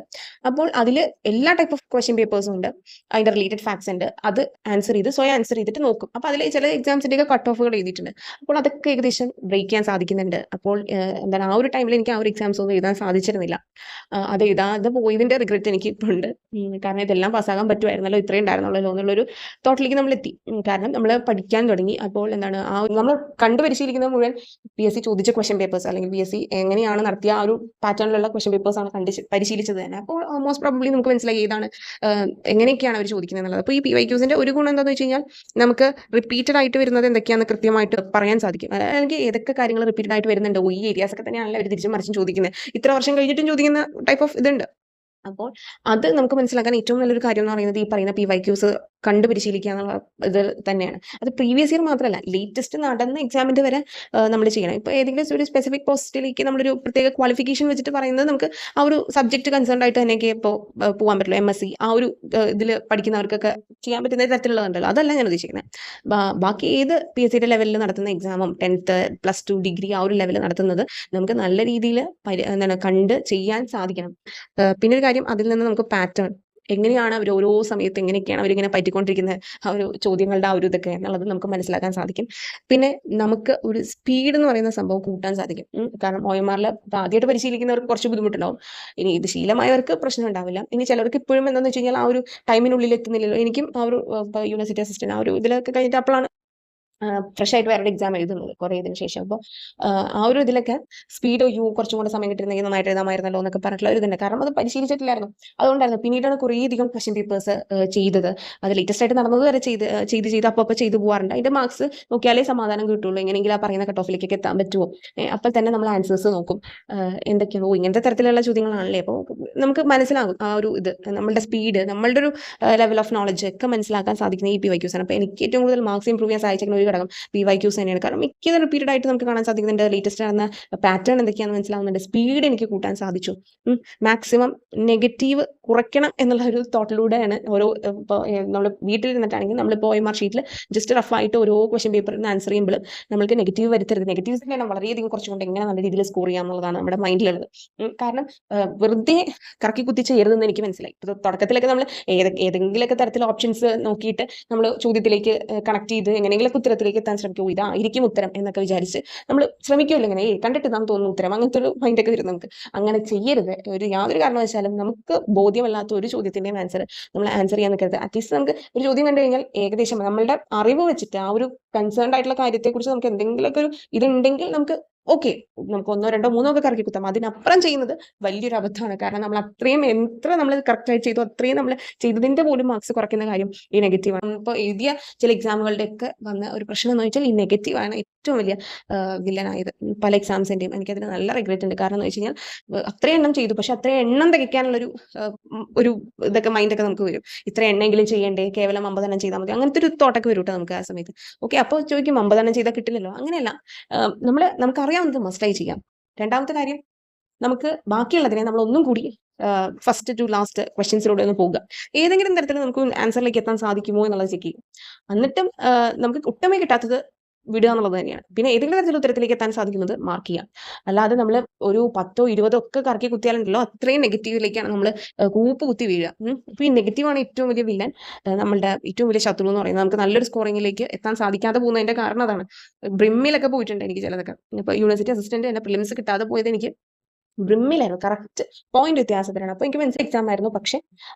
അപ്പോൾ അതിൽ എല്ലാ ടൈപ്പ് ഓഫ് ക്വസ്റ്റ്യൻ പേപ്പേഴ്സും ഉണ്ട്, അതിന്റെ റിലേറ്റഡ് ഫാക്ട്സ് ഉണ്ട്. അത് ആൻസർ ചെയ്ത് സ്വയം ആൻസർ ചെയ്തിട്ട് നോക്കും. അപ്പോൾ അതിൽ ചില എക്സാംസിന്റെ ഒക്കെ കട്ട് ഓഫുകൾ എഴുതിയിട്ടുണ്ട്. അപ്പോൾ അതൊക്കെ ഏകദേശം ബ്രേക്ക് ചെയ്യാൻ സാധിക്കുന്നുണ്ട്. അപ്പോൾ എന്താണ് ആ ഒരു ടൈമിൽ എനിക്ക് ആ ഒരു എക്സാംസ് ഒന്നും എഴുതാൻ സാധിച്ചിരുന്നില്ല. അത് എഴുതാതെ പോയതിന്റെ റിഗ്രറ്റ് എനിക്ക് ഇപ്പോൾ ഉണ്ട്. കാരണം ഇതെല്ലാം പാസ്സാകാൻ പറ്റുമായിരുന്നല്ലോ, ഇത്രയും ഉണ്ടായിരുന്നുള്ളൂ എന്നുള്ളൊരു തോട്ടിലേക്ക് നമ്മൾ എത്തി. കാരണം നമ്മൾ പഠിക്കാൻ തുടങ്ങി. അപ്പോൾ എന്താണ് ആ നമ്മൾ കണ്ടു പരിശീലിക്കുന്നത് മുഴുവൻ PSC ചോദിച്ച ക്വസ്റ്റ്യൻ പേപ്പേഴ്സ് അല്ലെങ്കിൽ PSC എങ്ങനെയാണ് നടത്തിയ ആ ഒരു പാറ്റേണിലുള്ള ക്വസ്റ്റ്യൻ പേപ്പേഴ്സ് ആണ് പരിശീലിച്ചത് തന്നെ. അപ്പോൾ മോസ്റ്റ് പ്രോബബ്ലി നമുക്ക് മനസ്സിലായി ഏതാണ് എങ്ങനെയൊക്കെയാണ് അവർ ചോദിക്കുന്നത് എന്നുള്ളത്. അപ്പോൾ ഈ PYQs ഒരു ഗുണം എന്താണെന്ന് വെച്ച് കഴിഞ്ഞാൽ നമുക്ക് റിപ്പീറ്റഡ് ആയിട്ട് വരുന്നത് എന്തൊക്കെയാണെന്ന് കൃത്യമായിട്ട് പറയാൻ സാധിക്കും. അല്ലെങ്കിൽ ഏതൊക്കെ കാര്യങ്ങൾ റിപ്പീറ്റഡ് ആയിട്ട് വരുന്നുണ്ട്, ഈ ഏരിയാസ് ഒക്കെ തന്നെയാണല്ലോ അവർ തിരിച്ചും മറിച്ചും ചോദിക്കുന്നത്, ഇത്ര വർഷം കഴിഞ്ഞിട്ടും ചോദിക്കുന്ന ടൈപ്പ് ഓഫ് ഇതുണ്ട്. അപ്പോൾ അത് നമുക്ക് മനസ്സിലാക്കാൻ ഏറ്റവും നല്ലൊരു കാര്യം എന്ന് പറയുന്നത് ഈ പറയുന്ന PYQs കണ്ടു പരിശീലിക്കുക എന്നുള്ള ഇത് തന്നെയാണ്. അത് പ്രീവിയസ് ഇയർ മാത്രമല്ല, ലേറ്റസ്റ്റ് നടന്ന എക്സാമിന്റെ വരെ നമ്മൾ ചെയ്യണം. ഇപ്പോൾ ഏതെങ്കിലും ഒരു സ്പെസിഫിക് പോസ്റ്റിലേക്ക് നമ്മളൊരു പ്രത്യേക ക്വാളിഫിക്കേഷൻ വെച്ചിട്ട് പറയുന്നത് നമുക്ക് ആ ഒരു സബ്ജക്ട് കൺസേൺ ആയിട്ട് തന്നെയൊക്കെ ഇപ്പോൾ പോകാൻ പറ്റുള്ളൂ. MSc ആ ഒരു ഇതിൽ പഠിക്കുന്നവർക്കൊക്കെ ചെയ്യാൻ പറ്റുന്ന തരത്തിലുള്ളതുണ്ടല്ലോ, അതല്ല ഞാൻ ഉദ്ദേശിക്കുന്നത്. ബാക്കി ഏത് PSCയുടെ ലെവലിൽ നടത്തുന്ന എക്സാമും 10th +2 ഡിഗ്രി ആ ഒരു ലെവലിൽ നടത്തുന്നത് നമുക്ക് നല്ല രീതിയിൽ എന്താണ് കണ്ട് ചെയ്യാൻ സാധിക്കണം. പിന്നെ ഒരു കാര്യം, അതിൽ നിന്ന് നമുക്ക് പാറ്റേൺ എങ്ങനെയാണ് അവർ ഓരോ സമയത്ത് എങ്ങനെയൊക്കെയാണ് അവരിങ്ങനെ പറ്റിക്കൊണ്ടിരിക്കുന്നത്, ആ ഒരു ചോദ്യങ്ങളുടെ ആ ഒരു ഇതൊക്കെ എന്നുള്ളത് നമുക്ക് മനസ്സിലാക്കാൻ സാധിക്കും. പിന്നെ നമുക്ക് ഒരു സ്പീഡ് എന്ന് പറയുന്ന സംഭവം കൂട്ടാൻ സാധിക്കും. കാരണം OMR ആദ്യമായിട്ട് പരിശീലിക്കുന്നവർക്ക് കുറച്ച് ബുദ്ധിമുട്ടുണ്ടാവും. ഇനി ഇത് ശീലമായവർക്ക് പ്രശ്നം ഉണ്ടാവില്ല. ഇനി ചിലർക്ക് ഇപ്പോഴും എന്താണെന്ന് വെച്ച് കഴിഞ്ഞാൽ ആ ഒരു ടൈമിനുള്ളിൽ എത്തുന്നില്ലല്ലോ. എനിക്കും ആ ഒരു യൂണിവേഴ്സിറ്റി അസിസ്റ്റന്റ് ആ ഒരു ഇതിലൊക്കെ കഴിഞ്ഞിട്ട് അപ്പോഴാണ് ഫ്രഷ് ആയിട്ട് വേറെ എക്സാം എഴുതുന്നത് കുറേ ഇതിന് ശേഷം. അപ്പോൾ ആ ഒരു ഇതിലൊക്കെ സ്പീഡ് കുറച്ചും കൂടെ സമയം കിട്ടുന്നെങ്കിൽ നന്നായിട്ട് എഴുതാമായിരുന്നല്ലോ എന്നൊക്കെ പറഞ്ഞിട്ടുള്ള ഒരു ഇതുണ്ട്. കാരണം അത് പരിശീലിച്ചിട്ടില്ലായിരുന്നു, അതുകൊണ്ടായിരുന്നു. പിന്നീടാണ് കുറേയധികം ക്വസ്റ്റ്യൻ പേപ്പേഴ്സ് ചെയ്തത്. അത് ലേറ്റസ്റ്റ് ആയിട്ട് നടന്നത് വരെ ചെയ്ത് അപ്പോൾ ചെയ്ത് പോകാറുണ്ട്. അതിന്റെ മാർക്സ് നോക്കിയാലേ സമാധാനം കിട്ടുള്ളൂ. എങ്ങനെയെങ്കിലും ആ പറയുന്ന കട്ട് ഓഫിലേക്കൊക്കെ എത്താൻ പറ്റുമോ. അപ്പോൾ തന്നെ നമ്മൾ ആൻസേഴ്സ് നോക്കും, എന്തൊക്കെയാണോ ഇങ്ങനത്തെ തരത്തിലുള്ള ചോദ്യങ്ങളാണല്ലേ. അപ്പോൾ നമുക്ക് മനസ്സിലാകും ആ ഒരു ഇത്, നമ്മളുടെ സ്പീഡ്, നമ്മളുടെ ഒരു ലെവൽ ഓഫ് നോളജ് ഒക്കെ മനസ്സിലാക്കാൻ സാധിക്കുന്ന ഈ PYQs ആണ്. അപ്പോൾ എനിക്ക് ഏറ്റവും കൂടുതൽ മാർക്സ് ഇംപ്രൂവ് ചെയ്യാൻ സഹായിച്ചിരിക്കുന്ന ഒരു ഘടകം PYQs തന്നെയാണ്. കാരണം മിക്കത് റിപ്പീറ്റഡ് ആയിട്ട് നമുക്ക് കാണാൻ സാധിക്കുന്നുണ്ട്. ലേറ്റസ്റ്റ് ആകുന്ന പാറ്റേൺ എന്തൊക്കെയാണെന്ന് മനസ്സിലാവുന്നുണ്ട്. സ്പീഡ് എനിക്ക് കൂട്ടാൻ സാധിച്ചു. മാക്സിമം നെഗറ്റീവ് കുറയ്ക്കണം എന്നുള്ള ഒരു തോട്ടിലൂടെയാണ് ഓരോ ഇപ്പോൾ നമ്മൾ വീട്ടിലിരുന്നിട്ടാണെങ്കിൽ നമ്മളിപ്പോൾ OMR ഷീറ്റിൽ ജസ്റ്റ് റഫായിട്ട് ഓരോ ക്വസ്റ്റ്യൻ പേപ്പറിന് ആൻസർ ചെയ്യുമ്പോൾ നമ്മൾക്ക് നെഗറ്റീവ് വരുത്തരുത്. നെഗറ്റീവ്സ് തന്നെ വളരെയധികം കുറച്ചുകൊണ്ട് എങ്ങനെ നല്ല രീതിയിൽ സ്കോർ ചെയ്യാമെന്നുള്ളതാണ് നമ്മുടെ മൈൻഡിലുള്ളത്. കാരണം വെറുതെ കറക്കി കുത്തി ചെയ്യരുതെന്ന് എനിക്ക് മനസ്സിലായി. തുടക്കത്തിലൊക്കെ നമ്മൾ ഏതെങ്കിലുമൊക്കെ തരത്തിൽ ഓപ്ഷൻസ് നോക്കിയിട്ട് നമ്മൾ ചോദ്യത്തിലേക്ക് കണക്ട് ചെയ്ത് എങ്ങനെയെങ്കിലും ഉത്തരത്തിലേക്ക് എത്താൻ ശ്രമിക്കുമോ, ഇതായിരിക്കും ഉത്തരം എന്നൊക്കെ വിചാരിച്ച് നമ്മൾ ശ്രമിക്കുമല്ലോ. ഇങ്ങനെ കണ്ടിട്ട് നാം തോന്നുന്നു ഉത്തരം, അങ്ങനത്തെ ഒരു മൈൻഡൊക്കെ വരും നമുക്ക്. അങ്ങനെ ചെയ്യരുത്. യാതൊരു കാരണവശാലും നമുക്ക് ബോധ്യമല്ലാത്ത ഒരു ചോദ്യത്തിന്റെയും ആൻസർ നമ്മൾ ആൻസർ ചെയ്യാൻ നിൽക്കരുത്. അറ്റ്ലീസ്റ്റ് നമുക്ക് ഒരു ചോദ്യം കണ്ടു കഴിഞ്ഞാൽ ഏകദേശം നമ്മളുടെ അറിവ് വെച്ചിട്ട് ആ ഒരു കൺസേൺഡ് ആയിട്ടുള്ള കാര്യത്തെക്കുറിച്ച് നമുക്ക് എന്തെങ്കിലുമൊക്കെ ഒരു ഇതുണ്ടെങ്കിൽ നമുക്ക് ഓക്കെ, നമുക്ക് 1, 2, 3 ഒക്കെ കറക്കി കുത്താം. അതിനപ്പുറം ചെയ്യുന്നത് വലിയൊരു അബദ്ധമാണ്. കാരണം നമ്മൾ അത്രയും എത്ര നമ്മൾ കറക്റ്റായിട്ട് ചെയ്തു അത്രയും നമ്മൾ ചെയ്തതിന്റെ പോലും മാർക്സ് കുറയ്ക്കുന്ന കാര്യം ഈ നെഗറ്റീവാണ്. ഇപ്പോൾ എഴുതിയ ചില എക്സാമുകളുടെ ഒക്കെ വന്ന ഒരു പ്രശ്നം എന്ന് വെച്ചാൽ ഈ നെഗറ്റീവാണ് ഏറ്റവും വലിയ വില്ലനായത് പല എക്സാംസിന്റെയും. എനിക്കതിന് നല്ല റിഗ്രറ്റ് ഉണ്ട്. കാരണം എന്ന് വെച്ച് കഴിഞ്ഞാൽ അത്രയും എണ്ണം ചെയ്തു, പക്ഷെ അത്രയും എണ്ണം തികയ്ക്കാനുള്ളൊരു ഒരു ഇതൊക്കെ മൈൻഡൊക്കെ നമുക്ക് വരും. ഇത്ര എണ്ണെങ്കിലും ചെയ്യണ്ടേ, കേവലം 50 എണ്ണം ചെയ്താൽ മതി, അങ്ങനത്തെ ഒരു തോട്ടൊക്കെ വരും കേട്ടോ നമുക്ക് ആ സമയത്ത്. ഓക്കെ, അപ്പോൾ ചോദിക്കും 50 എണ്ണം ചെയ്താൽ കിട്ടില്ലല്ലോ. അങ്ങനെയല്ല, നമുക്കറിയാവുന്നത് മസ്റ്റായി ചെയ്യാം. രണ്ടാമത്തെ കാര്യം, നമുക്ക് ബാക്കിയുള്ളതിനെ നമ്മൾ ഒന്നും കൂടി ഫസ്റ്റ് ടു ലാസ്റ്റ് ക്വസ്റ്റ്യൻസിലൂടെ ഒന്ന് പോകുക. ഏതെങ്കിലും തരത്തിൽ നമുക്ക് ആൻസറിലേക്ക് എത്താൻ സാധിക്കുമോ എന്നുള്ളത് ചെക്ക് ചെയ്യും. എന്നിട്ടും നമുക്ക് ഒട്ടുമേ കിട്ടാത്തത് വിടുക എന്നുള്ളത് തന്നെയാണ്. പിന്നെ ഏതെങ്കിലും തരത്തിൽ ഉത്തരത്തിലേക്ക് എത്താൻ സാധിക്കുന്നത് മാർക്ക് ചെയ്യാം. അല്ലാതെ നമ്മൾ ഒരു 10, 20 ഒക്കെ കറക്കി കുത്തിയാലുണ്ടല്ലോ അത്രയും നെഗറ്റീവിലേക്കാണ് നമ്മൾ കൂപ്പ് കുത്തി വീഴുക. അപ്പോൾ ഈ നെഗറ്റീവാണ് ഏറ്റവും വലിയ വില്ലൻ, നമ്മളുടെ ഏറ്റവും വലിയ ശത്രു എന്ന് പറയുന്നത്. നമുക്ക് നല്ലൊരു സ്കോറിങ്ങിലേക്ക് എത്താൻ സാധിക്കാതെ പോകുന്നതിന്റെ കാരണം അതാണ്. ബ്രിമ്മിലൊക്കെ പോയിട്ടുണ്ട് എനിക്ക് ചിലതൊക്കെ. ഇപ്പോൾ യൂണിവേഴ്സിറ്റി അസിസ്റ്റന്റ് എന്നെ പ്രിലിംസ് കിട്ടാതെ പോയത് എനിക്ക് ബ്രിമ്മിലായിരുന്നു കറക്റ്റ് പോയിന്റ് വ്യത്യാസത്തിലാണ്. അപ്പോൾ എനിക്ക് മനസ്സിലായി എക്സാം ആയിരുന്നു. പക്ഷെ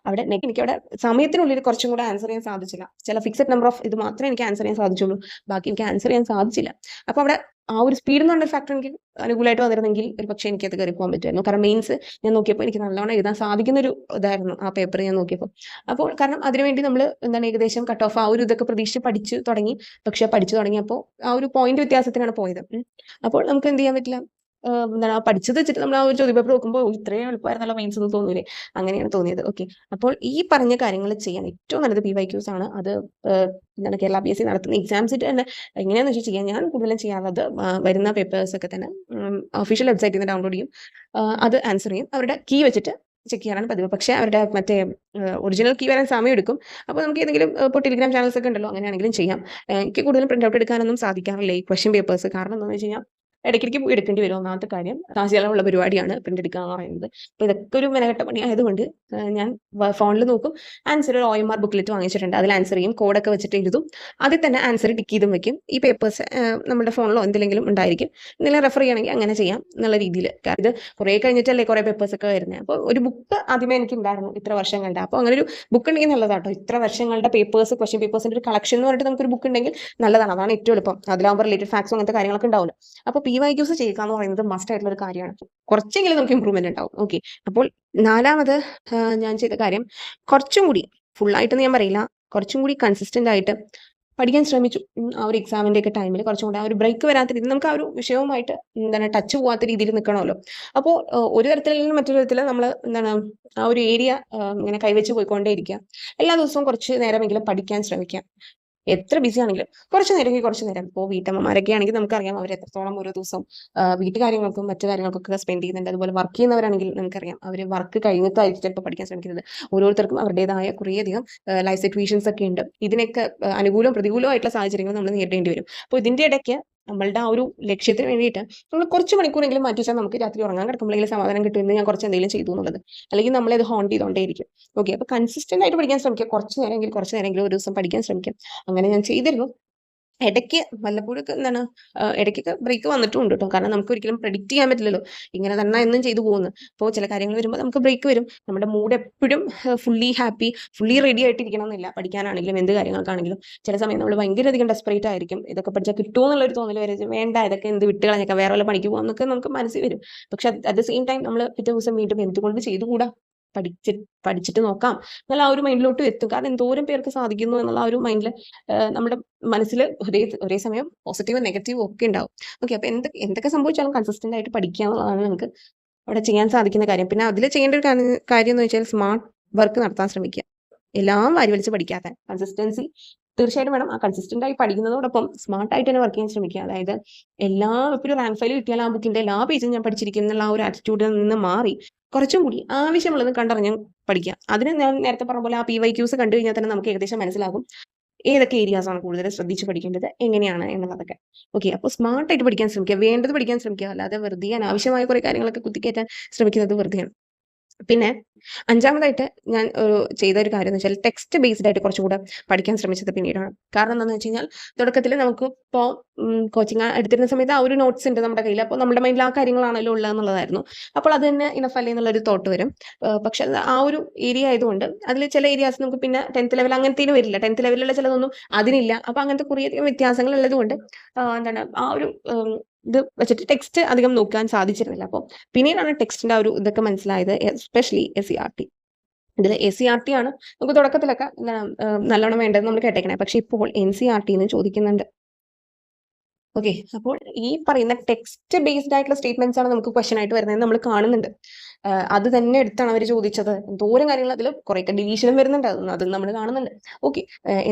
എനിക്ക് അവിടെ സമയത്തിനുള്ളിൽ കുറച്ചും കൂടെ ആൻസർ ചെയ്യാൻ സാധിച്ചില്ല. ചില ഫിക്സഡ് നമ്പർ ഓഫ് ഇത് മാത്രമേ എനിക്ക് ആൻസർ ചെയ്യാൻ സാധിച്ചുള്ളൂ. ബാക്കി എനിക്ക് ആൻസർ ചെയ്യാൻ സാധിച്ചില്ല. അപ്പോൾ അവിടെ ആ ഒരു സ്പീഡ് എന്ന് പറഞ്ഞ ഫാക്ടർ എനിക്ക് അനുകൂലമായിട്ട് വന്നിരുന്നെങ്കിൽ ഒരു പക്ഷേ എനിക്കത് കയറി പോകാൻ പറ്റുമായിരുന്നു. കാരണം മെയിൻസ് ഞാൻ നോക്കിയപ്പോൾ എനിക്ക് നല്ലോണം എഴുതാൻ സാധിക്കുന്ന ഒരു ഇതായിരുന്നു ആ പേപ്പർ ഞാൻ നോക്കിയപ്പോൾ. അപ്പോൾ കാരണം അതിനുവേണ്ടി നമ്മൾ എന്താണ് ഏകദേശം കട്ട് ഓഫ് ആ ഒരു ഇതൊക്കെ പ്രതീക്ഷിച്ച് പഠിച്ചു തുടങ്ങി. പക്ഷെ പഠിച്ചു തുടങ്ങിയപ്പോൾ ആ ഒരു പോയിന്റ് വ്യത്യാസത്തിനാണ് പോയത്. അപ്പോൾ നമുക്ക് എന്ത് ചെയ്യാൻ പറ്റില്ല, എന്താണ് പഠിച്ചത് വെച്ചിട്ട് നമ്മൾ ആ ഒരു ചോദ്യപേപ്പർ നോക്കുമ്പോൾ ഇത്രയും എളുപ്പമായിരുന്നല്ലോ മെയിൻസ് എന്ന് തോന്നൂലേ, അങ്ങനെയാണ് തോന്നിയത്. ഓക്കെ, അപ്പോൾ ഈ പറഞ്ഞ കാര്യങ്ങൾ ചെയ്യാൻ ഏറ്റവും നല്ലത് PYQs ആണ്. അത് എന്താണ് കേരള PSC നടത്തുന്ന എക്സാംസിട്ട് തന്നെ എങ്ങനെയാണെന്ന് വെച്ചാൽ ചെയ്യാൻ ഞാൻ കൂടുതലും ചെയ്യാറുള്ളത് വരുന്ന പേപ്പേഴ്സ് ഒക്കെ തന്നെ ഒഫീഷ്യൽ വെബ്സൈറ്റിൽ നിന്ന് ഡൗൺലോഡ് ചെയ്യും, അത് ആൻസർ ചെയ്യും, അവരുടെ കീ വെച്ചിട്ട് ചെക്ക് ചെയ്യാനാണ് പതിവ്. പക്ഷേ അവരുടെ മറ്റേ ഒറിജിനൽ കീ വരാൻ സമയം എടുക്കും. അപ്പോൾ നമുക്ക് ഏതെങ്കിലും ഇപ്പോൾ ടെലിഗ്രാം ചാനൽസ് ഒക്കെ ഉണ്ടല്ലോ, അങ്ങനെയാണെങ്കിലും ചെയ്യാം. എനിക്ക് കൂടുതലും പ്രിന്റ് ഔട്ട് എടുക്കാനൊന്നും സാധിക്കാറില്ല ഈ ക്വസ്റ്റ്യൻ പേപ്പേഴ്സ്. കാരണം എന്താണെന്ന് വെച്ച് കഴിഞ്ഞാൽ ഇടയ്ക്കിടയ്ക്ക് പോയി എടുക്കേണ്ടി വരും. ഒന്നാമത്തെ കാര്യം കാശിയാലുള്ള പരിപാടിയാണ് പ്രിന്റ് എടുക്കുക എന്ന് പറയുന്നത്. അപ്പോൾ ഇതൊക്കെ ഒരു മെനക്കെട്ട പണി ആയതുകൊണ്ട് ഞാൻ ഫോണിൽ നോക്കും, ആൻസർ ഒരു OMR ബുക്ക്ലെറ്റ് വാങ്ങിച്ചിട്ടുണ്ട്, അതിൽ ആൻസർ ചെയ്യും, കോഡൊക്കെ വെച്ചിട്ട് എഴുതും, അതിൽ തന്നെ ആൻസർ ടിക്ക് ചെയ്തും വെക്കും. ഈ പേപ്പേഴ്സ് നമ്മുടെ ഫോണിലോ എന്തെങ്കിലും ഉണ്ടായിരിക്കും, എന്തെങ്കിലും റെഫർ ചെയ്യണമെങ്കിൽ അങ്ങനെ ചെയ്യാം എന്നുള്ള രീതിയിൽ. ഇത് കുറേ കഴിഞ്ഞിട്ടല്ലേ കുറേ പേപ്പേഴ്സ് ഒക്കെ വരുന്നത്. അപ്പോൾ ഒരു ബുക്ക് ആദ്യമേ എനിക്ക് ഉണ്ടായിരുന്നു ഇത്ര വർഷങ്ങളുടെ. അപ്പോൾ അങ്ങനെ ഒരു ബുക്ക് ഉണ്ടെങ്കിൽ നല്ലതാട്ടോ. ഇത്ര വർഷങ്ങളുടെ പേപ്പേഴ്സ്, ക്വസ്റ്റ്യൻ പേപ്പേഴ്സിന്റെ ഒരു കളക്ഷൻ എന്ന് പറഞ്ഞിട്ട് നമുക്കൊരു ബുക്ക് ഉണ്ടെങ്കിൽ നല്ലതാണ്. അതാണ് ഏറ്റവും എളുപ്പം. അതിലാവുമ്പോൾ റിലേറ്റഡ് ഫാക്ട്സും അങ്ങനത്തെ കാര്യങ്ങളൊക്കെ ഉണ്ടാവില്ല. അപ്പോൾ PYQs ചെയ്യുക എന്ന് പറയുന്നത് മസ്റ്റ് ആയിട്ടുള്ള ഒരു കാര്യമാണ്. കുറച്ചെങ്കിലും നമുക്ക് ഇമ്പ്രൂവ്മെന്റ് ഉണ്ടാവും. ഓക്കെ, അപ്പോൾ നാലാമത് ഞാൻ ചെയ്ത കാര്യം കുറച്ചും കൂടി ഫുള്ളായിട്ടെന്ന് ഞാൻ പറയില്ല, കുറച്ചും കൂടി കൺസിസ്റ്റന്റ് ആയിട്ട് പഠിക്കാൻ ശ്രമിച്ചു. ആ ഒരു എക്സാമിന്റെ ഒക്കെ ടൈമിൽ കുറച്ചും കൂടി ആ ഒരു ബ്രേക്ക് വരാത്ത രീതിയിൽ നമുക്ക് ആ ഒരു വിഷയവുമായിട്ട് എന്താണ് ടച്ച് പോകാത്ത രീതിയിൽ നിൽക്കണമല്ലോ. അപ്പോൾ ഒരു തരത്തിലല്ലെങ്കിൽ മറ്റൊരു തരത്തിൽ നമ്മൾ എന്താണ് ആ ഒരു ഏരിയ ഇങ്ങനെ കൈവച്ച് പോയിക്കൊണ്ടേയിരിക്കുക. എല്ലാ ദിവസവും കുറച്ച് നേരമെങ്കിലും പഠിക്കാൻ ശ്രമിക്കുക. എത്ര ബിസി ആണെങ്കിലും കുറച്ച് നേരം. ഇപ്പോൾ വീട്ടമ്മമാരൊക്കെ ആണെങ്കിൽ നമുക്കറിയാം അവർ എത്രത്തോളം ഓരോ ദിവസം വീട്ടുകാര്യങ്ങൾക്കും മറ്റു കാര്യങ്ങൾക്കൊക്കെ സ്പെൻഡ് ചെയ്യുന്നുണ്ട്. അതുപോലെ വർക്ക് ചെയ്യുന്നവരാണെങ്കിൽ നമുക്കറിയാം അവർ വർക്ക് കഴിഞ്ഞിട്ടായിരിക്കും ചിലപ്പോൾ പഠിക്കാൻ ശ്രമിക്കുന്നത്. ഓരോരുത്തർക്കും അവരുടേതായ കുറേയധികം ലൈഫ് സിറ്റുവേഷൻസ് ഒക്കെ ഉണ്ട്. ഇതിനൊക്കെ അനുകൂലവും പ്രതികൂലമായിട്ടുള്ള സാഹചര്യങ്ങൾ നമ്മൾ നേരിടേണ്ടി വരും. അപ്പോൾ ഇതിന്റെ ഇടയ്ക്ക് നമ്മളുടെ ആ ഒരു ലക്ഷ്യത്തിന് വേണ്ടിയിട്ട് നമ്മൾ കുറച്ച് മണിക്കൂറെങ്കിലും മാറ്റി വെച്ചാൽ നമുക്ക് രാത്രി ഉറങ്ങാൻ കിടക്കുമ്പോഴെങ്കിലും സമാധാനം കിട്ടുമെന്ന് ഞാൻ കുറച്ച് എന്തെങ്കിലും ചെയ്തു എന്നുള്ളത്. അല്ലെങ്കിൽ നമ്മളത് ഹോണ്ട് ചെയ്തുകൊണ്ടേയിരിക്കും. ഓക്കെ, അപ്പോൾ കൺസിസ്റ്റന്റ് ആയിട്ട് പഠിക്കാൻ ശ്രമിക്കുക. കുറച്ച് നേരമെങ്കിലും ഒരു ദിവസം പഠിക്കാൻ ശ്രമിക്കാം. അങ്ങനെ ഞാൻ ചെയ്തിരുന്നു. ഇടയ്ക്ക് വല്ലപ്പോഴൊക്കെ എന്താണ് ഇടയ്ക്കൊക്കെ ബ്രേക്ക് വന്നിട്ടും ഉണ്ട് കേട്ടോ. കാരണം നമുക്ക് ഒരിക്കലും പ്രെഡിക്റ്റ് ചെയ്യാൻ പറ്റില്ലല്ലോ, ഇങ്ങനെ തന്നെ എന്നും ചെയ്തു പോകുന്നു. അപ്പോൾ ചില കാര്യങ്ങൾ വരുമ്പോൾ നമുക്ക് ബ്രേക്ക് വരും. നമ്മുടെ മൂഡ് എപ്പോഴും ഫുള്ളി ഹാപ്പി, ഫുള്ളി റെഡി ആയിട്ടിരിക്കണം എന്നില്ല. പഠിക്കാനാണെങ്കിലും എന്ത് കാര്യങ്ങൾക്കാണെങ്കിലും ചില സമയം നമ്മൾ ഭയങ്കര അധികം ഡെസ്പറേറ്റ് ആയിരിക്കും. ഇതൊക്കെ പഠിച്ചാൽ കിട്ടുമോ എന്നുള്ളൊരു തോന്നൽ വരും. വേണ്ട, ഇതൊക്കെ എന്ത് വിട്ട് കളഞ്ഞൊക്കെ വേറെ വല്ല പണിക്ക് പോകാം എന്നൊക്കെ നമുക്ക് മനസ്സിൽ വരും. പക്ഷെ അറ്റ് ദ സെയിം ടൈം നമ്മൾ പിറ്റേ ദിവസം വീണ്ടും എന്തുകൊണ്ട് ചെയ്തുകൂടാ, പഠിച്ചിട്ട് നോക്കാം എന്നുള്ള ആ ഒരു മൈൻഡിലോട്ട് എത്തും. കാരണം എന്തോരം പേർക്ക് സാധിക്കുന്നു എന്നുള്ള ആ ഒരു മൈൻഡിൽ നമ്മുടെ മനസ്സിൽ ഒരേ സമയം പോസിറ്റീവും നെഗറ്റീവും ഒക്കെ ഉണ്ടാവും. ഓക്കെ, അപ്പോൾ എന്തൊക്കെ സംഭവിച്ചാലും കൺസിസ്റ്റന്റ് ആയിട്ട് പഠിക്കുക എന്നുള്ളതാണ് നമുക്ക് അവിടെ ചെയ്യാൻ സാധിക്കുന്ന കാര്യം. പിന്നെ അതിൽ ചെയ്യേണ്ട ഒരു കാര്യം എന്ന് വെച്ചാൽ സ്മാർട്ട് വർക്ക് നടത്താൻ ശ്രമിക്കുക. എല്ലാം വാരി വലിച്ച് പഠിക്കാത്ത കൺസിസ്റ്റൻസി തീർച്ചയായിട്ടും വേണം. ആ കൺസിസ്റ്റന്റ് ആയി പഠിക്കുന്നതോടൊപ്പം സ്മാർട്ട് ആയിട്ട് തന്നെ വർക്ക് ചെയ്യാൻ ശ്രമിക്കുക. അതായത് ഇപ്പോൾ ഒരു റാങ്ക് ഫയൽ കിട്ടിയാൽ ആ ബുക്കിന്റെ എല്ലാ പേജും ഞാൻ പഠിച്ചിരിക്കും എന്നുള്ള ആ ഒരു ആറ്റിറ്റ്യൂഡിൽ നിന്ന് മാറി കുറച്ചും കൂടി ആവശ്യമുള്ളത് കണ്ടറിഞ്ഞ് പഠിക്കുക. അതിന് ഞാൻ നേരത്തെ പറഞ്ഞ പോലെ ആ PYQs കണ്ടു കഴിഞ്ഞാൽ തന്നെ നമുക്ക് ഏകദേശം മനസ്സിലാകും ഏതൊക്കെ ഏരിയാസ് ആണ് കൂടുതൽ ശ്രദ്ധിച്ച് പഠിക്കേണ്ടത്, എങ്ങനെയാണ് എന്നുള്ളതൊക്കെ. ഓക്കെ, അപ്പോൾ സ്മാർട്ടായിട്ട് പഠിക്കാൻ ശ്രമിക്കുക, വേണ്ടത് പഠിക്കാൻ ശ്രമിക്കുക. അല്ലാതെ വെറുതെ അനാവശ്യമായ കുറേ കാര്യങ്ങളൊക്കെ കുത്തിക്കയറ്റാൻ ശ്രമിക്കുന്നത് വെറുതെയാണ്. പിന്നെ അഞ്ചാമതായിട്ട് ഞാൻ ചെയ്ത ഒരു കാര്യം എന്ന് വെച്ചാൽ ടെക്സ്റ്റ് ബേസ്ഡ് ആയിട്ട് കുറച്ചുകൂടെ പഠിക്കാൻ ശ്രമിച്ചത് പിന്നീടാണ്. കാരണം എന്താണെന്ന് വെച്ച് കഴിഞ്ഞാൽ തുടക്കത്തിൽ നമുക്ക് ഇപ്പോൾ കോച്ചിങ് എടുത്തിരുന്ന സമയത്ത് ആ ഒരു നോട്ട്സ് ഉണ്ട് നമ്മുടെ കയ്യിൽ. അപ്പോൾ നമ്മുടെ മൈൻഡിൽ ആ കാര്യങ്ങളാണല്ലോ ഉള്ളത് എന്നുള്ളതായിരുന്നു. അപ്പോൾ അത് തന്നെ ഇനഫ് അല്ലേ എന്നുള്ളൊരു തോട്ട് വരും. പക്ഷെ ആ ഒരു ഏരിയ ആയതുകൊണ്ട് അതിൽ ചില ഏരിയാസ് നമുക്ക് പിന്നെ 10th ലെവൽ അങ്ങനത്തേന് വരില്ല. 10th ലെവലിലുള്ള ചിലതൊന്നും അതിനില്ല. അപ്പോൾ അങ്ങനത്തെ കുറേയധികം വ്യത്യാസങ്ങൾ ഉള്ളതുകൊണ്ട് എന്താണ് ആ ഒരു ഇത് വെച്ചിട്ട് ടെക്സ്റ്റ് അധികം നോക്കാൻ സാധിച്ചിരുന്നില്ല. അപ്പോൾ പിന്നീടാണ് ടെക്സ്റ്റിന്റെ ആ ഒരു ഇതൊക്കെ മനസ്സിലായത്. Especially SCERT. ഇതിൽ SCERT ആണ് നമുക്ക് തുടക്കത്തിലൊക്കെ നല്ലോണം വേണ്ടത് നമ്മൾ കേട്ടേക്കണേ. പക്ഷെ ഇപ്പോൾ NCERT എന്ന് ചോദിക്കുന്നുണ്ട്. ഓക്കെ, അപ്പോൾ ഈ പറയുന്ന ടെക്സ്റ്റ് ബേസ്ഡ് ആയിട്ടുള്ള സ്റ്റേറ്റ്മെന്റ്സ് ആണ് നമുക്ക് ക്വസ്റ്റൻ ആയിട്ട് വരുന്നത് നമ്മൾ കാണുന്നുണ്ട്. അത് തന്നെ എടുത്താണ് അവർ ചോദിച്ചത്. എന്തോരം കാര്യങ്ങൾ അതിൽ കുറേയൊക്കെ ഡിലീഷനും വരുന്നുണ്ട്, അത് നമ്മൾ കാണുന്നുണ്ട്. ഓക്കെ,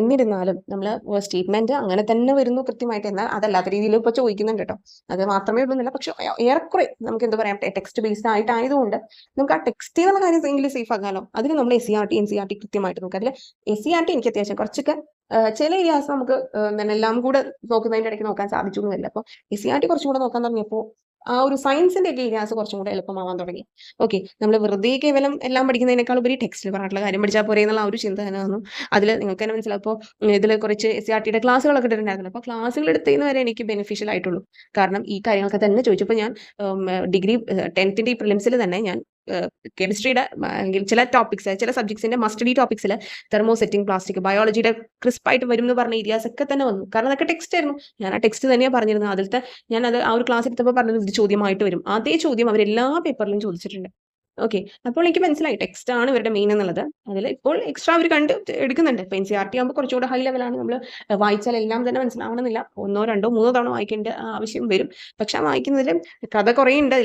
എന്നിരുന്നാലും നമ്മൾ സ്റ്റേറ്റ്മെന്റ് അങ്ങനെ തന്നെ വരുന്നു കൃത്യമായിട്ട്. എന്നാൽ അതല്ലാത്ത രീതിയിൽ ഇപ്പോൾ ചോദിക്കുന്നുണ്ട് കേട്ടോ. അത് മാത്രമേ ഉള്ളൂന്നില്ല. പക്ഷെ ഏറെക്കുറെ നമുക്ക് എന്താ പറയാം, ടെക്സ്റ്റ് ബേസ്ഡ് ആയതുകൊണ്ട് നമുക്ക് ആ ടെക്സ്റ്റ് എന്നുള്ള കാര്യം എങ്കിലും സേഫ് ആകാമല്ലോ. അതിന് നമ്മൾ SCERT NCERT കൃത്യമായിട്ട് നോക്കുക. അതിൽ SCERT എനിക്ക് അത്യാവശ്യം കുറച്ചൊക്കെ ചില ഏരിയാസ് നമുക്ക് എല്ലാം കൂടെ നോക്കുന്നതിന്റെ ഇടയ്ക്ക് നോക്കാൻ സാധിച്ചു എന്നില്ല. അപ്പോൾ SCERT കുറച്ചും കൂടെ നോക്കാൻ തുടങ്ങിയപ്പോൾ ആ ഒരു സയൻസിന്റെ ഒക്കെ ഏരിയാസ് കുറച്ചും കൂടെ എളുപ്പമാവാൻ തുടങ്ങി. ഓക്കെ, നമ്മൾ വെറുതെ കേവലം എല്ലാം പഠിക്കുന്നതിനേക്കാൾ ഉപരി ടെക്സ്റ്റിൽ പറഞ്ഞിട്ടുള്ള കാര്യം പഠിച്ചാൽ പോരെ എന്നുള്ള ആ ഒരു ചിന്ത തന്നെ വന്നു. അതിൽ നിങ്ങൾക്ക് തന്നെ മനസ്സിലാവും. അപ്പോൾ ഇതിൽ കുറച്ച് SCRTയുടെ ക്ലാസ്സുകളൊക്കെ ഇട്ടിട്ടുണ്ടായിരുന്നു. അപ്പോൾ ക്ലാസ്സുകൾ എടുത്തതിന് വരെ എനിക്ക് ബെനിഫിഷ്യൽ ആയിട്ടുള്ളൂ. കാരണം ഈ കാര്യങ്ങളൊക്കെ തന്നെ ചോദിച്ചപ്പോൾ ഞാൻ ഡിഗ്രി 10th പ്രിലിംസിൽ തന്നെ ഞാൻ കെമിസ്ട്രിയുടെ അല്ലെങ്കിൽ ചില ടോപ്പിക്സ്, ചില സബ്ജക്ട്സിന്റെ മസ്റ്റഡി ടോപ്പിക്സിൽ തെർമോ സെറ്റിംഗ്, പ്ലാസ്റ്റിക്, ബയോളജിയുടെ ക്രിസ്പായിട്ട് വരും എന്ന് പറഞ്ഞ ഏരിയാസ് ഒക്കെ തന്നെ വന്നു. കാരണം അതൊക്കെ ടെക്സ്റ്റ് ആയിരുന്നു. ഞാൻ ആ ടെക്സ്റ്റ് തന്നെയാണ് പറഞ്ഞിരുന്നത്. അതിലത്തെ ഞാൻ അത് ആ ഒരു ക്ലാസ് എടുത്തപ്പോൾ പറഞ്ഞത് ഇത് ചോദ്യമായിട്ട് വരും. അതേ ചോദ്യം അവർ എല്ലാ പേപ്പറിലും ചോദിച്ചിട്ടുണ്ട്. ഓക്കെ, അപ്പോൾ എനിക്ക് മനസ്സിലായി ടെക്സ്റ്റ് ആണ് ഇവരുടെ മെയിൻ എന്നുള്ളത്. അതിൽ ഇപ്പോൾ എക്സ്ട്രാ അവർ കണ്ട് എടുക്കുന്നുണ്ട്. ഇപ്പോൾ NCERT ആകുമ്പോൾ കുറച്ചുകൂടെ ഹൈ ലെവലാണ്. നമ്മൾ വായിച്ചാൽ എല്ലാം തന്നെ മനസ്സിലാവണമെന്നില്ല. 1, 2, 3 തവണ വായിക്കേണ്ട ആവശ്യം വരും. പക്ഷെ ആ വായിക്കുന്നതിൽ കഥ കുറേ ഉണ്ട്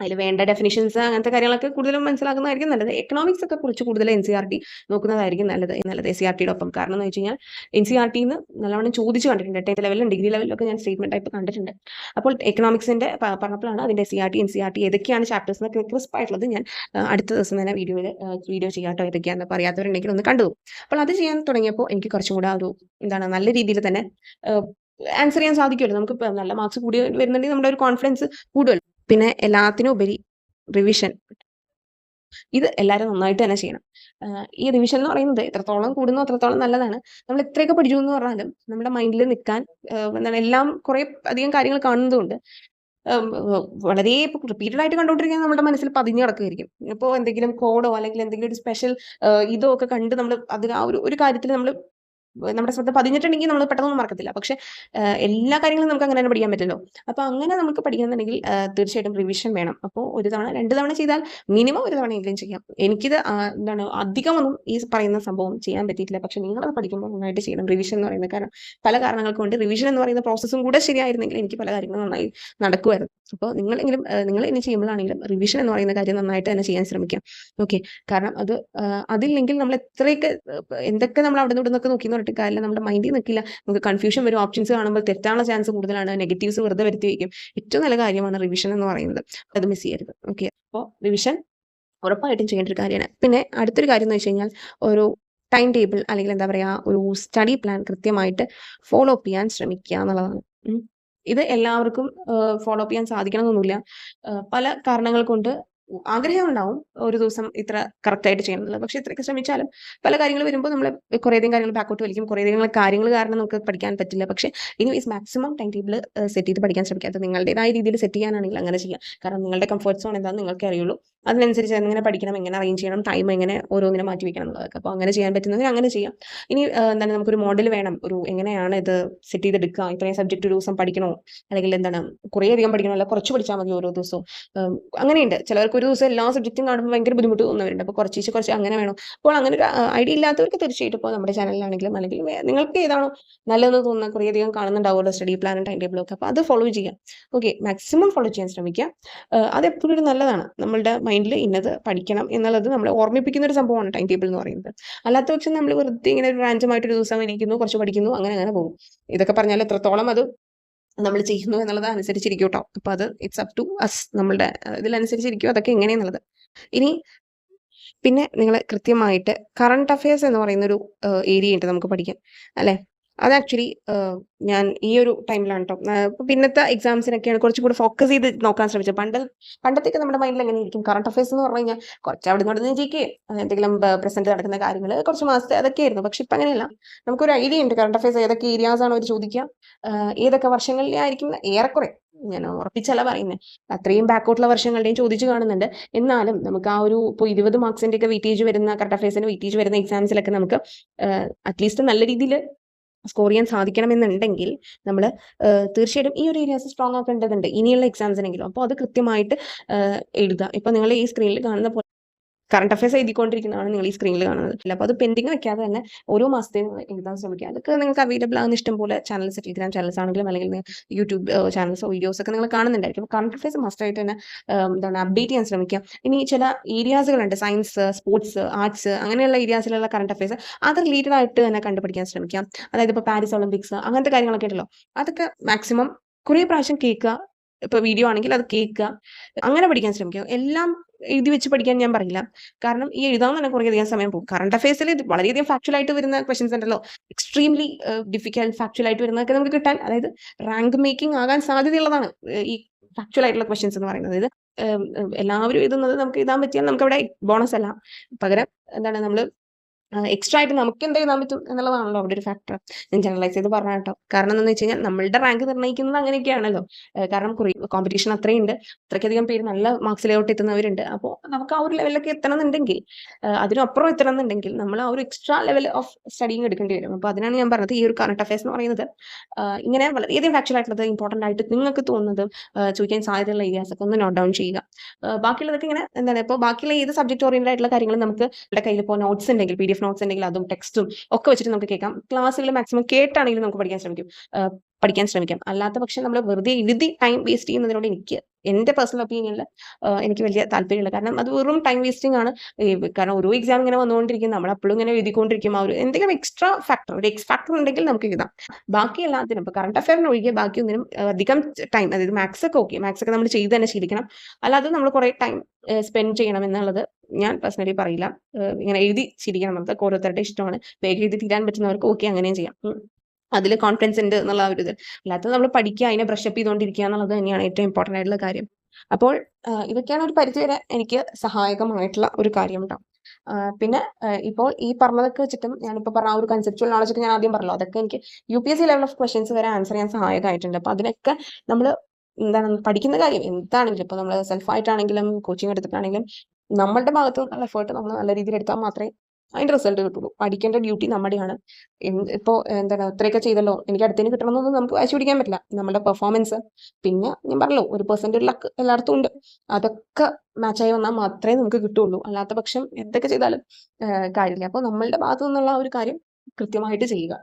അതിൽ വേണ്ട ഡെഫിനിഷൻസ് അങ്ങനത്തെ കാര്യങ്ങളൊക്കെ കൂടുതലും മനസ്സിലാക്കുന്നതായിരിക്കും നല്ലത്. എക്കണോമിക്സ് ഒക്കെ കുറിച്ച് കൂടുതൽ NCERT നോക്കുന്നതായിരിക്കും നല്ലത് SCRTയുടെ ഒപ്പം. കാരണം എന്ന് വെച്ച് കഴിഞ്ഞാൽ NCERTന്ന് നല്ലവണ്ണം ചോദിച്ചു കണ്ടിട്ടുണ്ട്. 10th ലെവലിലും ഡിഗ്രി ലെവലിലൊക്കെ ഞാൻ സ്റ്റേറ്റ്മെന്റ് ടൈപ്പ് കണ്ടിട്ടുണ്ട്. അപ്പോൾ എക്കണോമിക്സിന്റെ പറഞ്ഞപ്പോഴാണ് അതിന്റെ NCERT ഏതൊക്കെയാണ് ചാപ്റ്റേഴ്സ് എന്നൊക്കെ ക്രിസ്പ് ആയിട്ടുള്ളത് ഞാൻ അടുത്ത ദിവസം തന്നെ വീഡിയോ ചെയ്യാട്ടോ. ഏതൊക്കെയാണെന്ന് പറയാത്തവരുണ്ടെങ്കിൽ ഒന്ന് കണ്ടു. അപ്പോൾ അത് ചെയ്യാൻ തുടങ്ങിയപ്പോൾ എനിക്ക് കുറച്ചും കൂടെ ഒരു നല്ല രീതിയിൽ തന്നെ ആൻസർ ചെയ്യാൻ സാധിക്കുമല്ലോ. നമുക്ക് നല്ല മാർക്സ് കൂടി വരുന്നുണ്ടെങ്കിൽ നമ്മുടെ ഒരു കോൺഫിഡൻസ് കൂടുമല്ലോ. പിന്നെ എല്ലാത്തിനും ഉപരി റിവിഷൻ, ഇത് എല്ലാവരും നന്നായിട്ട് തന്നെ ചെയ്യണം. ഈ റിവിഷൻ എന്ന് പറയുന്നത് എത്രത്തോളം കൂടുന്നോ അത്രത്തോളം നല്ലതാണ്. നമ്മൾ എത്രയൊക്കെ പഠിച്ചു എന്ന് പറഞ്ഞാലും നമ്മുടെ മൈൻഡിൽ നിൽക്കാൻ എല്ലാം കുറേ അധികം കാര്യങ്ങൾ കാണുന്നതുകൊണ്ട് വളരെ റിപ്പീറ്റഡ് ആയിട്ട് കണ്ടുകൊണ്ടിരിക്കുന്നത് നമ്മുടെ മനസ്സിൽ പതിഞ്ഞു കിടക്കുകയായിരിക്കും. ഇപ്പോൾ എന്തെങ്കിലും കോഡോ അല്ലെങ്കിൽ എന്തെങ്കിലും ഒരു സ്പെഷ്യൽ ഇതോ ഒക്കെ കണ്ട് നമ്മൾ അതിന് ആ ഒരു കാര്യത്തിൽ നമ്മുടെ ശ്രദ്ധ പതിഞ്ഞിട്ടുണ്ടെങ്കിൽ നമ്മൾ പെട്ടെന്നൊന്നും മറക്കത്തില്ല. പക്ഷെ എല്ലാ കാര്യങ്ങളും നമുക്ക് അങ്ങനെ തന്നെ പഠിക്കാൻ പറ്റില്ലല്ലോ. അപ്പോൾ അങ്ങനെ നമുക്ക് പഠിക്കണമെന്നുണ്ടെങ്കിൽ തീർച്ചയായിട്ടും റിവിഷൻ വേണം. അപ്പോൾ 1 തവണ 2 തവണ ചെയ്താൽ മിനിമം 1 തവണയെങ്കിലും ചെയ്യാം. എനിക്കിത് അധികമൊന്നും ഈ പറയുന്ന സംഭവം ചെയ്യാൻ പറ്റിയിട്ടില്ല. പക്ഷെ നിങ്ങളത് പഠിക്കുമ്പോൾ നന്നായിട്ട് ചെയ്യണം റിവിഷൻ എന്ന് പറയുന്നത്. കാരണം പല കാരണങ്ങൾ കൊണ്ട് റിവിഷൻ എന്ന് പറയുന്ന പ്രോസസ്സും കൂടെ ശരിയായിരുന്നെങ്കിൽ എനിക്ക് പല കാര്യങ്ങളും നന്നായി നടക്കുമായിരുന്നു. അപ്പോൾ നിങ്ങൾ ഇനി ചെയ്യുമ്പോഴാണെങ്കിലും റിവിഷൻ എന്ന് പറയുന്ന കാര്യം നന്നായിട്ട് തന്നെ ചെയ്യാൻ ശ്രമിക്കാം. ഓക്കെ, കാരണം അതില്ലെങ്കിൽ നമ്മൾ എന്തൊക്കെ നമ്മൾ അവിടെ നിന്ന് ഇവിടെ നിന്നൊക്കെ നോക്കി പറഞ്ഞിട്ട് കാര്യമില്ല. നമ്മുടെ മൈൻഡിൽ നിൽക്കില്ല. നമുക്ക് കൺഫ്യൂഷൻ വരും. ഓപ്ഷൻസ് കാണുമ്പോൾ തെറ്റാനുള്ള ചാൻസ് കൂടുതലാണ്. നെഗറ്റീവ്സ് വെറുതെ വരുത്തി വയ്ക്കും. ഏറ്റവും നല്ല കാര്യമാണ് റിവിഷൻ എന്ന് പറയുന്നത്. അത് മിസ് ചെയ്യരുത്. ഓക്കെ, അപ്പോൾ റിവിഷൻ ഉറപ്പായിട്ടും ചെയ്യേണ്ട ഒരു കാര്യമാണ്. പിന്നെ അടുത്തൊരു കാര്യം എന്ന് വെച്ച് കഴിഞ്ഞാൽ ഒരു ടൈം ടേബിൾ അല്ലെങ്കിൽ എന്താ പറയുക, ഒരു സ്റ്റഡി പ്ലാൻ കൃത്യമായിട്ട് ഫോളോ അപ്പ് ചെയ്യാൻ ശ്രമിക്കുക എന്നുള്ളതാണ്. ഇത് എല്ലാവർക്കും ഫോളോ അപ്പ് ചെയ്യാൻ സാധിക്കണം എന്നൊന്നുമില്ല. പല കാരണങ്ങൾ കൊണ്ട് ആഗ്രഹം ഉണ്ടാവും ഒരു ദിവസം ഇത്ര കറക്റ്റായിട്ട് ചെയ്യണം എന്നുള്ളത്. പക്ഷെ ഇത്രയൊക്കെ ശ്രമിച്ചാലും പല കാര്യങ്ങൾ വരുമ്പോൾ നമ്മൾ കുറേയധികം കാര്യങ്ങൾ ബാക്കോട്ട് വലിക്കും. കുറേയധികം കാര്യങ്ങൾ കാരണം നമുക്ക് പഠിക്കാൻ പറ്റില്ല. പക്ഷേ anyways maximum time table set ചെയ്ത് പഠിക്കാൻ ശ്രമിക്കുക. അത് നിങ്ങളുടേതായ രീതിയിൽ സെറ്റ് ചെയ്യാനാണെങ്കിൽ അങ്ങനെ ചെയ്യാം. കാരണം നിങ്ങളുടെ കംഫർട്ട് സോൺ എന്താണെന്ന് നിങ്ങൾക്ക് അറിയുള്ളൂ. അതിനനുസരിച്ച് എങ്ങനെ പഠിക്കണം, എങ്ങനെ അറേഞ്ച് ചെയ്യണം, ടൈം എങ്ങനെ ഓരോന്നിനെ മാറ്റി വെക്കണം എന്നുള്ളതൊക്കെ. അപ്പോൾ അങ്ങനെ ചെയ്യാൻ പറ്റുന്നതിന് അങ്ങനെ ചെയ്യാം. ഇനി നമുക്കൊരു മോഡൽ വേണം. എങ്ങനെയാണ് ഇത് സെറ്റ് ചെയ്തെടുക്കുക, ഇത്രയും സബ്ജക്റ്റ് ഒരു ദിവസം പഠിക്കണോ, അല്ലെങ്കിൽ കുറേ അധികം പഠിക്കണോ, അല്ല കുറച്ച് പഠിച്ചാൽ മതി ഓരോ ദിവസവും. അങ്ങനെയുണ്ട്. ചിലർക്ക് ഒരു ദിവസം എല്ലാ സബ്ജക്റ്റും കാണുമ്പോൾ ഭയങ്കര ബുദ്ധിമുട്ട് തോന്നുന്നവരുണ്ട്. അപ്പോൾ കുറച്ച് അങ്ങനെ വേണം. അപ്പോൾ അങ്ങനെ ഒരു ഐഡിയ ഇല്ലാത്തവർക്ക് തീർച്ചയായിട്ടും ഇപ്പോൾ നമ്മുടെ ചാനലിലാണെങ്കിലും അല്ലെങ്കിൽ നിങ്ങൾക്ക് ഏതാണോ നല്ലതെന്ന് തോന്നുന്ന കുറേയധികം കാണുന്നുണ്ടാവുമല്ലോ സ്റ്റഡി പ്ലാനും ടൈം ടേബിളും ഒക്കെ. അപ്പോൾ അത് ഫോളോ ചെയ്യുക. ഓക്കെ, മാക്സിമം ഫോളോ ചെയ്യാൻ ശ്രമിക്കുക. അത് എപ്പോഴും ഒരു നല്ലതാണ്. നമ്മളുടെ മൈൻഡിൽ ഇന്നത് പഠിക്കണം എന്നുള്ളത് നമ്മളെ ഓർമ്മിപ്പിക്കുന്ന ഒരു സംഭവമാണ് ടൈം ടേബിൾ എന്ന് പറയുന്നത്. അല്ലാത്ത പക്ഷം നമ്മൾ വെറുതെ ഇങ്ങനെ റാൻഡമായിട്ടൊരു ദിവസം എണീക്കുന്നു, കുറച്ച് പഠിക്കുന്നു, അങ്ങനെ പോകും. ഇതൊക്കെ പറഞ്ഞാൽ എത്രത്തോളം അത് നമ്മൾ ചെയ്യുന്നു എന്നുള്ളത് അനുസരിച്ചിരിക്കും കേട്ടോ. അപ്പോൾ അത് ഇറ്റ്സ് അപ് ടു അസ്. നമ്മളുടെ ഇതിലനുസരിച്ചിരിക്കും അതൊക്കെ എങ്ങനെയെന്നുള്ളത്. ഇനി പിന്നെ നിങ്ങൾ കൃത്യമായിട്ട് കറണ്ട് അഫയേഴ്സ് എന്ന് പറയുന്നൊരു ഏരിയ ഉണ്ട് നമുക്ക് പഠിക്കാൻ, അല്ലേ? അത് ആക്ച്വലി ഞാൻ ഈ ഒരു ടൈമിലാണ് കേട്ടോ. പിന്നത്തെ എക്സാംസിനൊക്കെയാണ് കുറച്ചും കൂടി ഫോക്കസ് ചെയ്ത് നോക്കാൻ ശ്രമിച്ചത്. പണ്ടത്തേക്ക് നമ്മുടെ മൈൻഡിൽ എങ്ങനെ ഇരിക്കും കറണ്ട് അഫയേഴ്സ് എന്ന് പറഞ്ഞു കഴിഞ്ഞാൽ കുറച്ച് അവിടെ നിന്ന് ജയിക്കുക, എന്തെങ്കിലും പ്രസന്റ് നടക്കുന്ന കാര്യങ്ങൾ കുറച്ച് മാസത്തെ അതൊക്കെയായിരുന്നു. പക്ഷെ ഇപ്പം അങ്ങനെയല്ല. നമുക്കൊരു ഐഡിയ ഉണ്ട് കറണ്ട് അഫയേഴ്സ് ഏതൊക്കെ ഏരിയാസ് ആണ് അവർ ചോദിക്കുക, ഏതൊക്കെ വർഷങ്ങളിലായിരിക്കും. ഏറെക്കുറെ ഞാൻ ഉറപ്പിച്ചല്ല പറയുന്നത്, അത്രയും ബാക്കോട്ടുള്ള വർഷങ്ങളുടെയും ചോദിച്ചു കാണുന്നുണ്ട്. എന്നാലും നമുക്ക് ആ ഒരു ഇപ്പോൾ 20 മാർക്സിന്റെ ഒക്കെ വെയിറ്റേജ് വരുന്ന കറണ്ട് അഫയേഴ്സിന് വെയിറ്റേജ് വരുന്ന എക്സാംസിലൊക്കെ നമുക്ക് അറ്റ്ലീസ്റ്റ് നല്ല രീതിയിൽ സ്കോർ ചെയ്യാൻ സാധിക്കണമെന്നുണ്ടെങ്കിൽ നമ്മൾ തീർച്ചയായിട്ടും ഈ ഒരു ഏരിയാസ് സ്ട്രോങ് ആക്കേണ്ടതുണ്ട് ഇനിയുള്ള എക്സാംസിനെങ്കിലും. അപ്പോൾ അത് കൃത്യമായിട്ട് എഴുതുക. ഇപ്പോൾ നിങ്ങൾ ഈ സ്ക്രീനിൽ കാണുന്ന പോലെ കറണ്ട് അഫയേഴ്സ് എഴുതിക്കൊണ്ടിരിക്കുന്നതാണ് നിങ്ങൾ ഈ സ്ക്രീനിൽ കാണുന്നത്. അപ്പോൾ അത് പെൻഡിങ് വെക്കാതെ തന്നെ ഓരോ മാസത്തെയും എഴുതാൻ ശ്രമിക്കുക. അതൊക്കെ നിങ്ങൾക്ക് അവൈലബിൾ ആകുന്ന ഇഷ്ടംപോലെ ചാനൽസ്, ടെലിഗ്രാം ചാനൽസ് ആണെങ്കിലും അല്ലെങ്കിൽ യൂട്യൂബ് ചാനൽസോ വീഡിയോസ് ഒക്കെ നിങ്ങൾ കാണുന്നുണ്ടായിരിക്കും. അപ്പോൾ കറണ്ട് അഫയേഴ്സ് മസ്റ്റായിട്ട് തന്നെ അപ്ഡേറ്റ് ചെയ്യാൻ ശ്രമിക്കുക. ഇനി ചില ഏരിയാസുകളുണ്ട്, സയൻസ്, സ്പോർട്സ്, ആർട്സ്, അങ്ങനെയുള്ള ഏരിയാസിലുള്ള കറണ്ട് അഫയേഴ്സ് അത് റിലേറ്റഡ് ആയിട്ട് തന്നെ കണ്ടുപിടിക്കാൻ ശ്രമിക്കാം. അതായത് ഇപ്പോൾ പാരീസ് ഒളിമ്പിക്സ് അങ്ങനത്തെ കാര്യങ്ങളൊക്കെ ഉണ്ടല്ലോ, അതൊക്കെ മാക്സിമം കുറേ പ്രാവശ്യം കേൾക്കുക. ഇപ്പോൾ വീഡിയോ ആണെങ്കിൽ അത് കേൾക്കുക, അങ്ങനെ പഠിക്കാൻ ശ്രമിക്കുക. എല്ലാം എഴുതി വെച്ച് പഠിക്കാൻ ഞാൻ പറയില്ല. കാരണം ഈ എഴുതാൻ തന്നെ കുറേയധികം സമയം പോകും. കറണ്ട് അഫയേഴ്സിൽ വളരെയധികം ഫാക്ച്വൽ ആയിട്ട് വരുന്ന ക്വസ്റ്റ്യൻസ് ഉണ്ടല്ലോ, എക്സ്ട്രീംലി ഡിഫിക്കൽട്ട് ഫാക്ച്വൽ ആയിട്ട് വരുന്നതൊക്കെ നമുക്ക് കിട്ടാൻ, അതായത് റാങ്ക് മേക്കിംഗ് ആകാൻ സാധ്യതയുള്ളതാണ് ഈ ഫാക്ച്വൽ ആയിട്ടുള്ള ക്വസ്റ്റ്യൻസ് എന്ന് പറയുന്നത്. ഇത് എല്ലാവരും എഴുതുന്നത് നമുക്ക് എഴുതാൻ പറ്റിയാൽ നമുക്കവിടെ ബോണസ് അല്ല. പകരം എന്താണ് നമ്മൾ എക്സ്ട്രാ ആയിട്ട് നമുക്ക് എന്ത് എഴുതാൻ പറ്റും എന്നുള്ളതാണല്ലോ അവിടെ ഒരു ഫാക്ടർ. ഞാൻ ജനറലൈസ് ചെയ്ത് പറഞ്ഞ കേട്ടോ. കാരണം എന്താണെന്ന് വെച്ച് കഴിഞ്ഞാൽ നമ്മളുടെ റാങ്ക് നിർണ്ണയിക്കുന്നത് അങ്ങനെയൊക്കെയാണല്ലോ. കാരണം കോമ്പറ്റീഷൻ അത്രയുണ്ട്, അത്രയ്ക്കധികം പേര് നല്ല മാർക്സിലോട്ട് എത്തുന്നവരുണ്ട്. അപ്പോൾ നമുക്ക് ആ ഒരു ലെവലിലൊക്കെ എത്തണം എന്നുണ്ടെങ്കിൽ, അതിനപ്പുറം എത്തണം എന്നുണ്ടെങ്കിൽ നമ്മൾ ആ ഒരു എക്സ്ട്രാ ലെവൽ ഓഫ് സ്റ്റഡിങ് എടുക്കേണ്ടി വരും. അപ്പോൾ അതിനാണ് ഞാൻ പറഞ്ഞത് ഈ ഒരു കറണ്ട് അഫയേഴ്സ് എന്ന് പറയുന്നത് ഇങ്ങനെ വളരെയധികം ഫാക്ച്വൽ ആയിട്ടുള്ളത്, ഇമ്പോർട്ടൻ്റ് ആയിട്ട് നിങ്ങൾക്ക് തോന്നുന്നത് ചോദിക്കാൻ സാധ്യതയുള്ള ഏരിയാസ് ഒക്കെ ഒന്ന് നോട്ട് ഡൗൺ ചെയ്യുക. ബാക്കിയുള്ളതൊക്കെ ഇങ്ങനെ എന്താണ്, ഇപ്പോൾ ബാക്കിയുള്ള ഏത് സബ്ജക്ട് ഓറിയന്റഡ് ആയിട്ടുള്ള കാര്യങ്ങൾ നമുക്ക് നമ്മുടെ കയ്യിൽ ഇപ്പോൾ നോട്ട്സ് ഉണ്ടെങ്കിൽ, PDF നോട്ട്സ് ഉണ്ടെങ്കിൽ അതും ടെക്സ്റ്റും ഒക്കെ വെച്ചിട്ട് നമുക്ക് കേൾക്കാം. ക്ലാസ്സുകൾ മാക്സിമം കേട്ടാണെങ്കിലും നമുക്ക് പഠിക്കാൻ ശ്രമിക്കാം. അല്ലാത്ത പക്ഷം നമ്മൾ വെറുതെ എഴുതി ടൈം വേസ്റ്റ് ചെയ്യുന്നതിനോട് എൻ്റെ പേഴ്സണൽ ഒപ്പീനിയനിൽ എനിക്ക് വലിയ താല്പര്യമില്ല. കാരണം അത് വെറും ടൈം വേസ്റ്റിംഗ് ആണ്. കാരണം ഓരോ എക്സാം ഇങ്ങനെ വന്നുകൊണ്ടിരിക്കും, നമ്മൾ അപ്പോഴും ഇങ്ങനെ എഴുതിക്കൊണ്ടിരിക്കും. ആ ഒരു എന്തെങ്കിലും എക്സ്ട്രാ ഫാക്ടർ, ഒരു എക്സ് ഫാക്ടർ ഉണ്ടെങ്കിൽ നമുക്ക് എഴുതാം. ബാക്കി എല്ലാത്തിനും ഇപ്പോൾ കറണ്ട് അഫയറിന് ഒഴികെ ബാക്കി ഒന്നിനും അധികം ടൈം, അതായത് മാത്സ് ഒക്കെ നമ്മൾ ചെയ്ത് തന്നെ ശീലിക്കണം. അല്ലാതെ നമ്മൾ കുറേ ടൈം സ്പെൻഡ് ചെയ്യണം എന്നുള്ളത് ഞാൻ പേഴ്സണലി പറയില്ല. ഇങ്ങനെ എഴുതി ശീലിക്കണം, നമുക്ക് ഓരോരുത്തരുടെ ഇഷ്ടമാണ്. വേഗം എഴുതി തീരാൻ പറ്റുന്നവർക്ക് ഓക്കെ അങ്ങനെയും ചെയ്യാം. അതിൽ കോൺഫിഡൻസ് ഉണ്ട് എന്നുള്ള ഒരു ഇത്. അല്ലാത്തത് നമ്മൾ പഠിക്കുക, അതിനെ ബ്രഷപ്പ് ചെയ്തുകൊണ്ടിരിക്കുക എന്നുള്ളത് തന്നെയാണ് ഏറ്റവും ഇമ്പോർട്ടൻ്റ് ആയിട്ടുള്ള കാര്യം. അപ്പോൾ ഇതൊക്കെയാണ് ഒരു പരിധിവരെ എനിക്ക് സഹായകമായിട്ടുള്ള ഒരു കാര്യം കേട്ടോ. പിന്നെ ഇപ്പോൾ ഈ പറഞ്ഞതൊക്കെ വെച്ചിട്ടും ഞാനിപ്പോൾ പറഞ്ഞ ആ ഒരു കൺസെപ്റ്റുവൽ നോളജ് ഒക്കെ ഞാൻ ആദ്യം പറഞ്ഞല്ലോ, അതൊക്കെ എനിക്ക് UPSC ലെവൽ ഓഫ് ക്വസ്റ്റ്യൻസ് വരെ ആൻസർ ചെയ്യാൻ സഹായകമായിട്ടുണ്ട്. അപ്പോൾ അതിനൊക്കെ നമ്മൾ എന്താണ് പഠിക്കുന്ന കാര്യം എന്താണെങ്കിലും, ഇപ്പോൾ നമ്മൾ സെൽഫായിട്ടാണെങ്കിലും കോച്ചിങ് എടുത്തിട്ടാണെങ്കിലും നമ്മളുടെ ഭാഗത്തു നിന്നുള്ള എഫേർട്ട് നമ്മൾ നല്ല രീതിയിൽ എടുത്താൽ മാത്രമേ അതിന്റെ റിസൾട്ട് കിട്ടുള്ളൂ. പഠിക്കേണ്ട ഡ്യൂട്ടി നമ്മുടെയാണ്. ഇപ്പോൾ എന്താണ് ഇത്രയൊക്കെ ചെയ്തല്ലോ, എനിക്ക് അടുത്തതിന് കിട്ടണമെന്നൊന്നും നമുക്ക് വാശി പിടിക്കാൻ പറ്റില്ല. നമ്മുടെ പെർഫോമൻസ്, പിന്നെ ഞാൻ പറഞ്ഞല്ലോ 1% ലക്ക് എല്ലായിടത്തും ഉണ്ട്. അതൊക്കെ മാച്ചായി വന്നാൽ മാത്രമേ നമുക്ക് കിട്ടുള്ളൂ. അല്ലാത്ത പക്ഷം എന്തൊക്കെ ചെയ്താലും കാര്യമില്ല. അപ്പോൾ നമ്മളുടെ ഭാഗത്തു നിന്നുള്ള ഒരു കാര്യം കൃത്യമായിട്ട് ചെയ്യുക.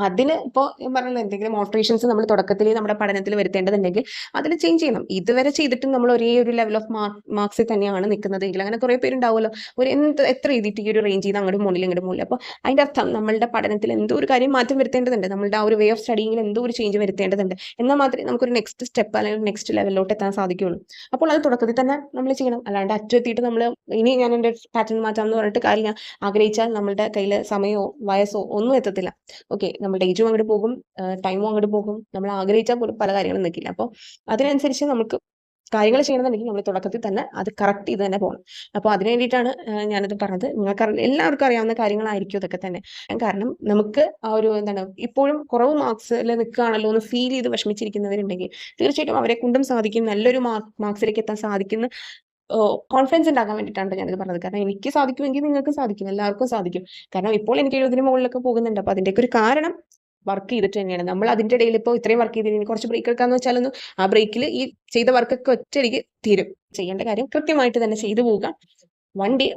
അതിന് ഇപ്പോൾ ഞാൻ പറഞ്ഞല്ലോ, എന്തെങ്കിലും ഓൾട്ടറേഷൻസ് നമ്മൾ തുടക്കത്തിൽ നമ്മുടെ പഠനത്തിൽ വരുത്തേണ്ടതുണ്ടെങ്കിൽ അതിൽ ചേഞ്ച് ചെയ്യണം. ഇതുവരെ ചെയ്തിട്ടും നമ്മൾ ഒരേ ഒരു ലെവൽ ഓഫ് മാർക്സിൽ തന്നെയാണ് നിൽക്കുന്നതെങ്കിൽ, അങ്ങനെ കുറേ പേരുണ്ടാവുമല്ലോ, എത്ര എഴുതിയിട്ട് ഈ ഒരു റേഞ്ച് ചെയ്ത് അങ്ങോട്ട് മുകളിൽ ഇങ്ങോട്ട് മുകളിൽ. അപ്പോൾ അതിൻ്റെ അർത്ഥം നമ്മളുടെ പഠനത്തിൽ എന്തോ ഒരു കാര്യം മാറ്റം വരുത്തേണ്ടതുണ്ട്, നമ്മളുടെ ആ ഒരു വേ ഓഫ് സ്റ്റഡിങ്ങിൽ എന്തോ ഒരു ചേഞ്ച് വരുത്തേണ്ടതുണ്ട്. എന്നാൽ മാത്രമേ നമുക്കൊരു നെക്സ്റ്റ് സ്റ്റെപ്പ് അല്ലെങ്കിൽ നെക്സ്റ്റ് ലെവലിലോട്ട് എത്താൻ സാധിക്കുകയുള്ളൂ. അപ്പോൾ അത് തുടക്കത്തിൽ തന്നെ നമ്മൾ ചെയ്യണം. അല്ലാണ്ട് അറ്റെത്തിയിട്ട് നമ്മൾ ഇനി ഞാൻ എൻ്റെ പാറ്റേൺ മാറ്റാമെന്ന് പറഞ്ഞിട്ട് കാര്യമില്ല. ആഗ്രഹിച്ചാൽ നമ്മളുടെ കയ്യിൽ സമയമോ വയസ്സോ ഒന്നും എത്തത്തില്ല. ഓക്കെ, നമ്മുടെ ഏജും അങ്ങോട്ട് പോകും, ടൈമും അങ്ങോട്ട് പോകും. നമ്മൾ ആഗ്രഹിച്ചാൽ പോലും പല കാര്യങ്ങളും നിൽക്കില്ല. അപ്പോൾ അതിനനുസരിച്ച് നമുക്ക് കാര്യങ്ങൾ ചെയ്യണമെന്നുണ്ടെങ്കിൽ നമ്മൾ തുടക്കത്തിൽ തന്നെ അത് കറക്റ്റ് ചെയ്ത് തന്നെ പോകണം. അപ്പോൾ അതിന് വേണ്ടിയിട്ടാണ് ഞാനത് പറഞ്ഞത്. നിങ്ങൾക്ക് എല്ലാവർക്കും അറിയാവുന്ന കാര്യങ്ങളായിരിക്കും ഇതൊക്കെ തന്നെ. കാരണം നമുക്ക് ആ ഒരു എന്താണ്, ഇപ്പോഴും കുറവ് മാർക്സിൽ നിൽക്കുകയാണല്ലോ എന്ന് ഫീൽ ചെയ്ത് വിഷമിച്ചിരിക്കുന്നവരുണ്ടെങ്കിൽ തീർച്ചയായിട്ടും അവരെ കൊണ്ടും സാധിക്കും, നല്ലൊരു മാർക്സിലേക്ക് എത്താൻ സാധിക്കുന്ന കോൺഫിഡൻസ് ഉണ്ടാക്കാൻ വേണ്ടിയിട്ടാണ് ഞാനിത് പറഞ്ഞത്. കാരണം എനിക്ക് സാധിക്കുമെങ്കിൽ നിങ്ങൾക്ക് സാധിക്കും, എല്ലാവർക്കും സാധിക്കും. കാരണം ഇപ്പോൾ എനിക്ക് 70 മുകളിലൊക്കെ പോകുന്നുണ്ട്. അപ്പോൾ അതിൻ്റെയൊക്കെ ഒരു കാരണം വർക്ക് ചെയ്തിട്ട് തന്നെയാണ്. നമ്മൾ അതിൻ്റെ ഇടയിൽ ഇപ്പോൾ ഇത്രയും വർക്ക് ചെയ്തിട്ട് കുറച്ച് ബ്രേക്ക് എടുക്കാന്ന് വെച്ചാലൊന്നും ആ ബ്രേക്കിൽ ഈ ചെയ്ത വർക്കൊക്കെ ഒറ്റയടിക്ക് തീരും. ചെയ്യേണ്ട കാര്യം കൃത്യമായിട്ട് തന്നെ ചെയ്തു പോവുക. വണ്ടി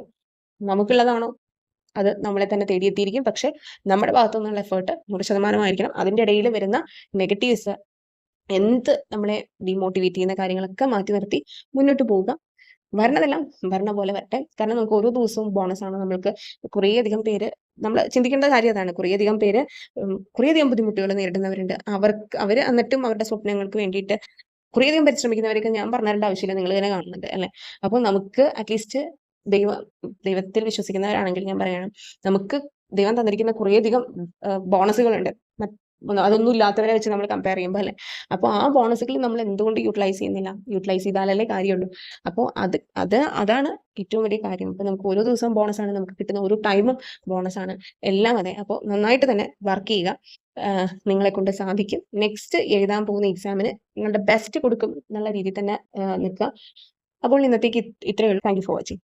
നമുക്കുള്ളതാണോ അത് നമ്മളെ തന്നെ തേടിയെത്തിയിരിക്കും. പക്ഷെ നമ്മുടെ ഭാഗത്തു നിന്നുള്ള എഫേർട്ട് 100% അതിൻ്റെ ഇടയിൽ വരുന്ന നെഗറ്റീവ്സ്, നമ്മളെ ഡിമോട്ടിവേറ്റ് ചെയ്യുന്ന കാര്യങ്ങളൊക്കെ മാറ്റി നിർത്തി മുന്നോട്ട് പോവുക. വരണതെല്ലാം വരണ പോലെ വരട്ടെ. കാരണം നമുക്ക് ഓരോ ദിവസവും ബോണസാണ്. നമ്മൾക്ക് കുറേയധികം പേര്, നമ്മൾ ചിന്തിക്കേണ്ട കാര്യം അതാണ്. കുറേയധികം പേര് കുറേയധികം ബുദ്ധിമുട്ടുകൾ നേരിടുന്നവരുണ്ട്. അവർ എന്നിട്ടും അവരുടെ സ്വപ്നങ്ങൾക്ക് വേണ്ടിയിട്ട് കുറേയധികം പരിശ്രമിക്കുന്നവരൊക്കെ ഞാൻ പറഞ്ഞു തരേണ്ട ആവശ്യമില്ല, നിങ്ങൾ തന്നെ കാണുന്നുണ്ട് അല്ലേ. അപ്പോൾ നമുക്ക് അറ്റ്ലീസ്റ്റ് ദൈവത്തിൽ വിശ്വസിക്കുന്നവരാണെങ്കിൽ ഞാൻ പറയണം, നമുക്ക് ദൈവം തന്നിരിക്കുന്ന കുറേയധികം ബോണസുകളുണ്ട്. അതൊന്നും ഇല്ലാത്തവരെ വെച്ച് നമ്മൾ കമ്പയർ ചെയ്യുമ്പോൾ അല്ലേ. അപ്പോൾ ആ ബോണസുകൾ നമ്മൾ എന്തുകൊണ്ട് യൂട്ടിലൈസ് ചെയ്യുന്നില്ല? യൂട്ടിലൈസ് ചെയ്താലല്ലേ കാര്യമുള്ളൂ. അപ്പോൾ അതാണ് ഏറ്റവും വലിയ കാര്യം. അപ്പോൾ നമുക്ക് ഓരോ ദിവസവും ബോണസാണ്, നമുക്ക് കിട്ടുന്ന ഓരോ ടൈമും ബോണസാണ്, എല്ലാം അതെ. അപ്പോൾ നന്നായിട്ട് തന്നെ വർക്ക് ചെയ്യുക. നിങ്ങളെ കൊണ്ട് സാധിക്കും. നെക്സ്റ്റ് എഴുതാൻ പോകുന്ന എക്സാമിന് നിങ്ങളുടെ ബെസ്റ്റ് കൊടുക്കും എന്നുള്ള രീതിയിൽ തന്നെ നിൽക്കുക. അപ്പോൾ ഇന്നത്തേക്ക് ഇത്രയേ ഉള്ളൂ. Thank you for watching.